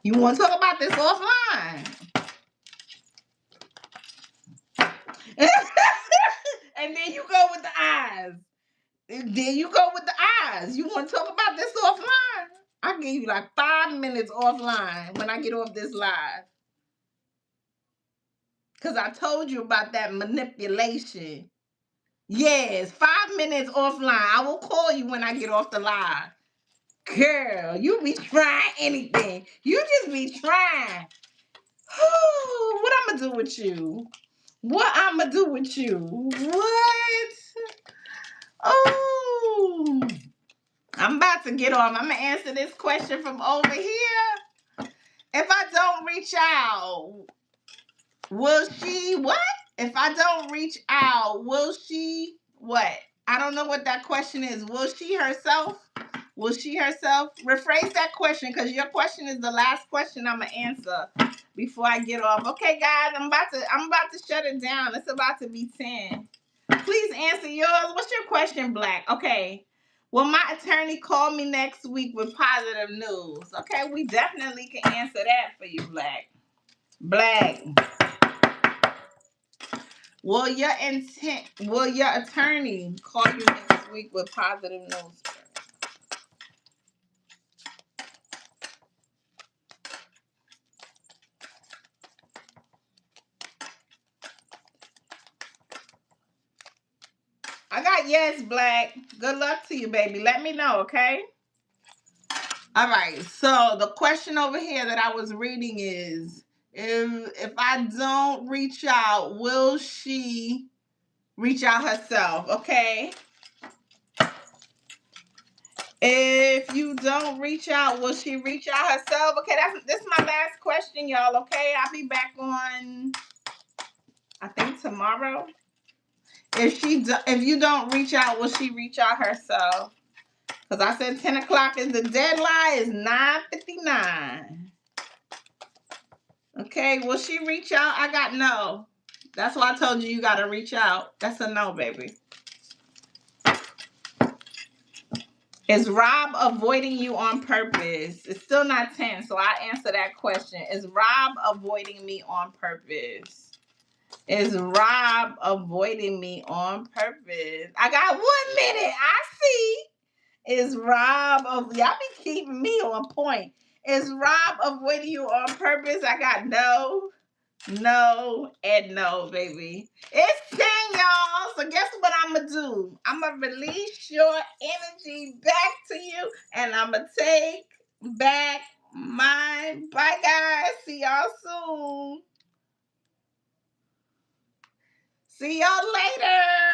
You want to talk about this offline? And then you go with the eyes. You want to talk about this offline? I'll give you like 5 minutes offline when I get off this live. Because I told you about that manipulation. Yes, 5 minutes offline. I will call you when I get off the live. Girl, you be trying anything. You just be trying. What I'm going to do with you? What? Oh, I'm about to get off. I'm going to answer this question from over here. If I don't reach out, will she what? If I don't reach out, will she what? I don't know what that question is. Will she herself? Rephrase that question, because your question is the last question I'm gonna answer before I get off. Okay, guys, I'm about to shut it down. It's about to be 10. Please answer yours. What's your question, Black? Okay. Will my attorney call me next week with positive news? Okay, we definitely can answer that for you, Black. Will your attorney call you next week with positive news? I got yes, Black. Good luck to you, baby. Let me know, okay? All right. So the question over here that I was reading is, if I don't reach out, will she reach out herself? Okay. If you don't reach out, will she reach out herself? Okay, this is my last question, y'all. Okay, I'll be back on, I think, tomorrow. If you don't reach out, will she reach out herself? Because I said 10 o'clock is the deadline. It's 9:59. Okay, will she reach out? I got no. That's why I told you got to reach out. That's a no, baby. Is Rob avoiding you on purpose? It's still not 10, so I answer that question. Is Rob avoiding me on purpose? Is Rob avoiding me on purpose? I got 1 minute. I see. Is Rob y'all be keeping me on point. Is Rob avoiding you on purpose? I got no, and no, baby. It's 10, y'all. So guess what I'm going to do? I'm going to release your energy back to you, and I'm going to take back mine. Bye, guys. See y'all soon. See y'all later.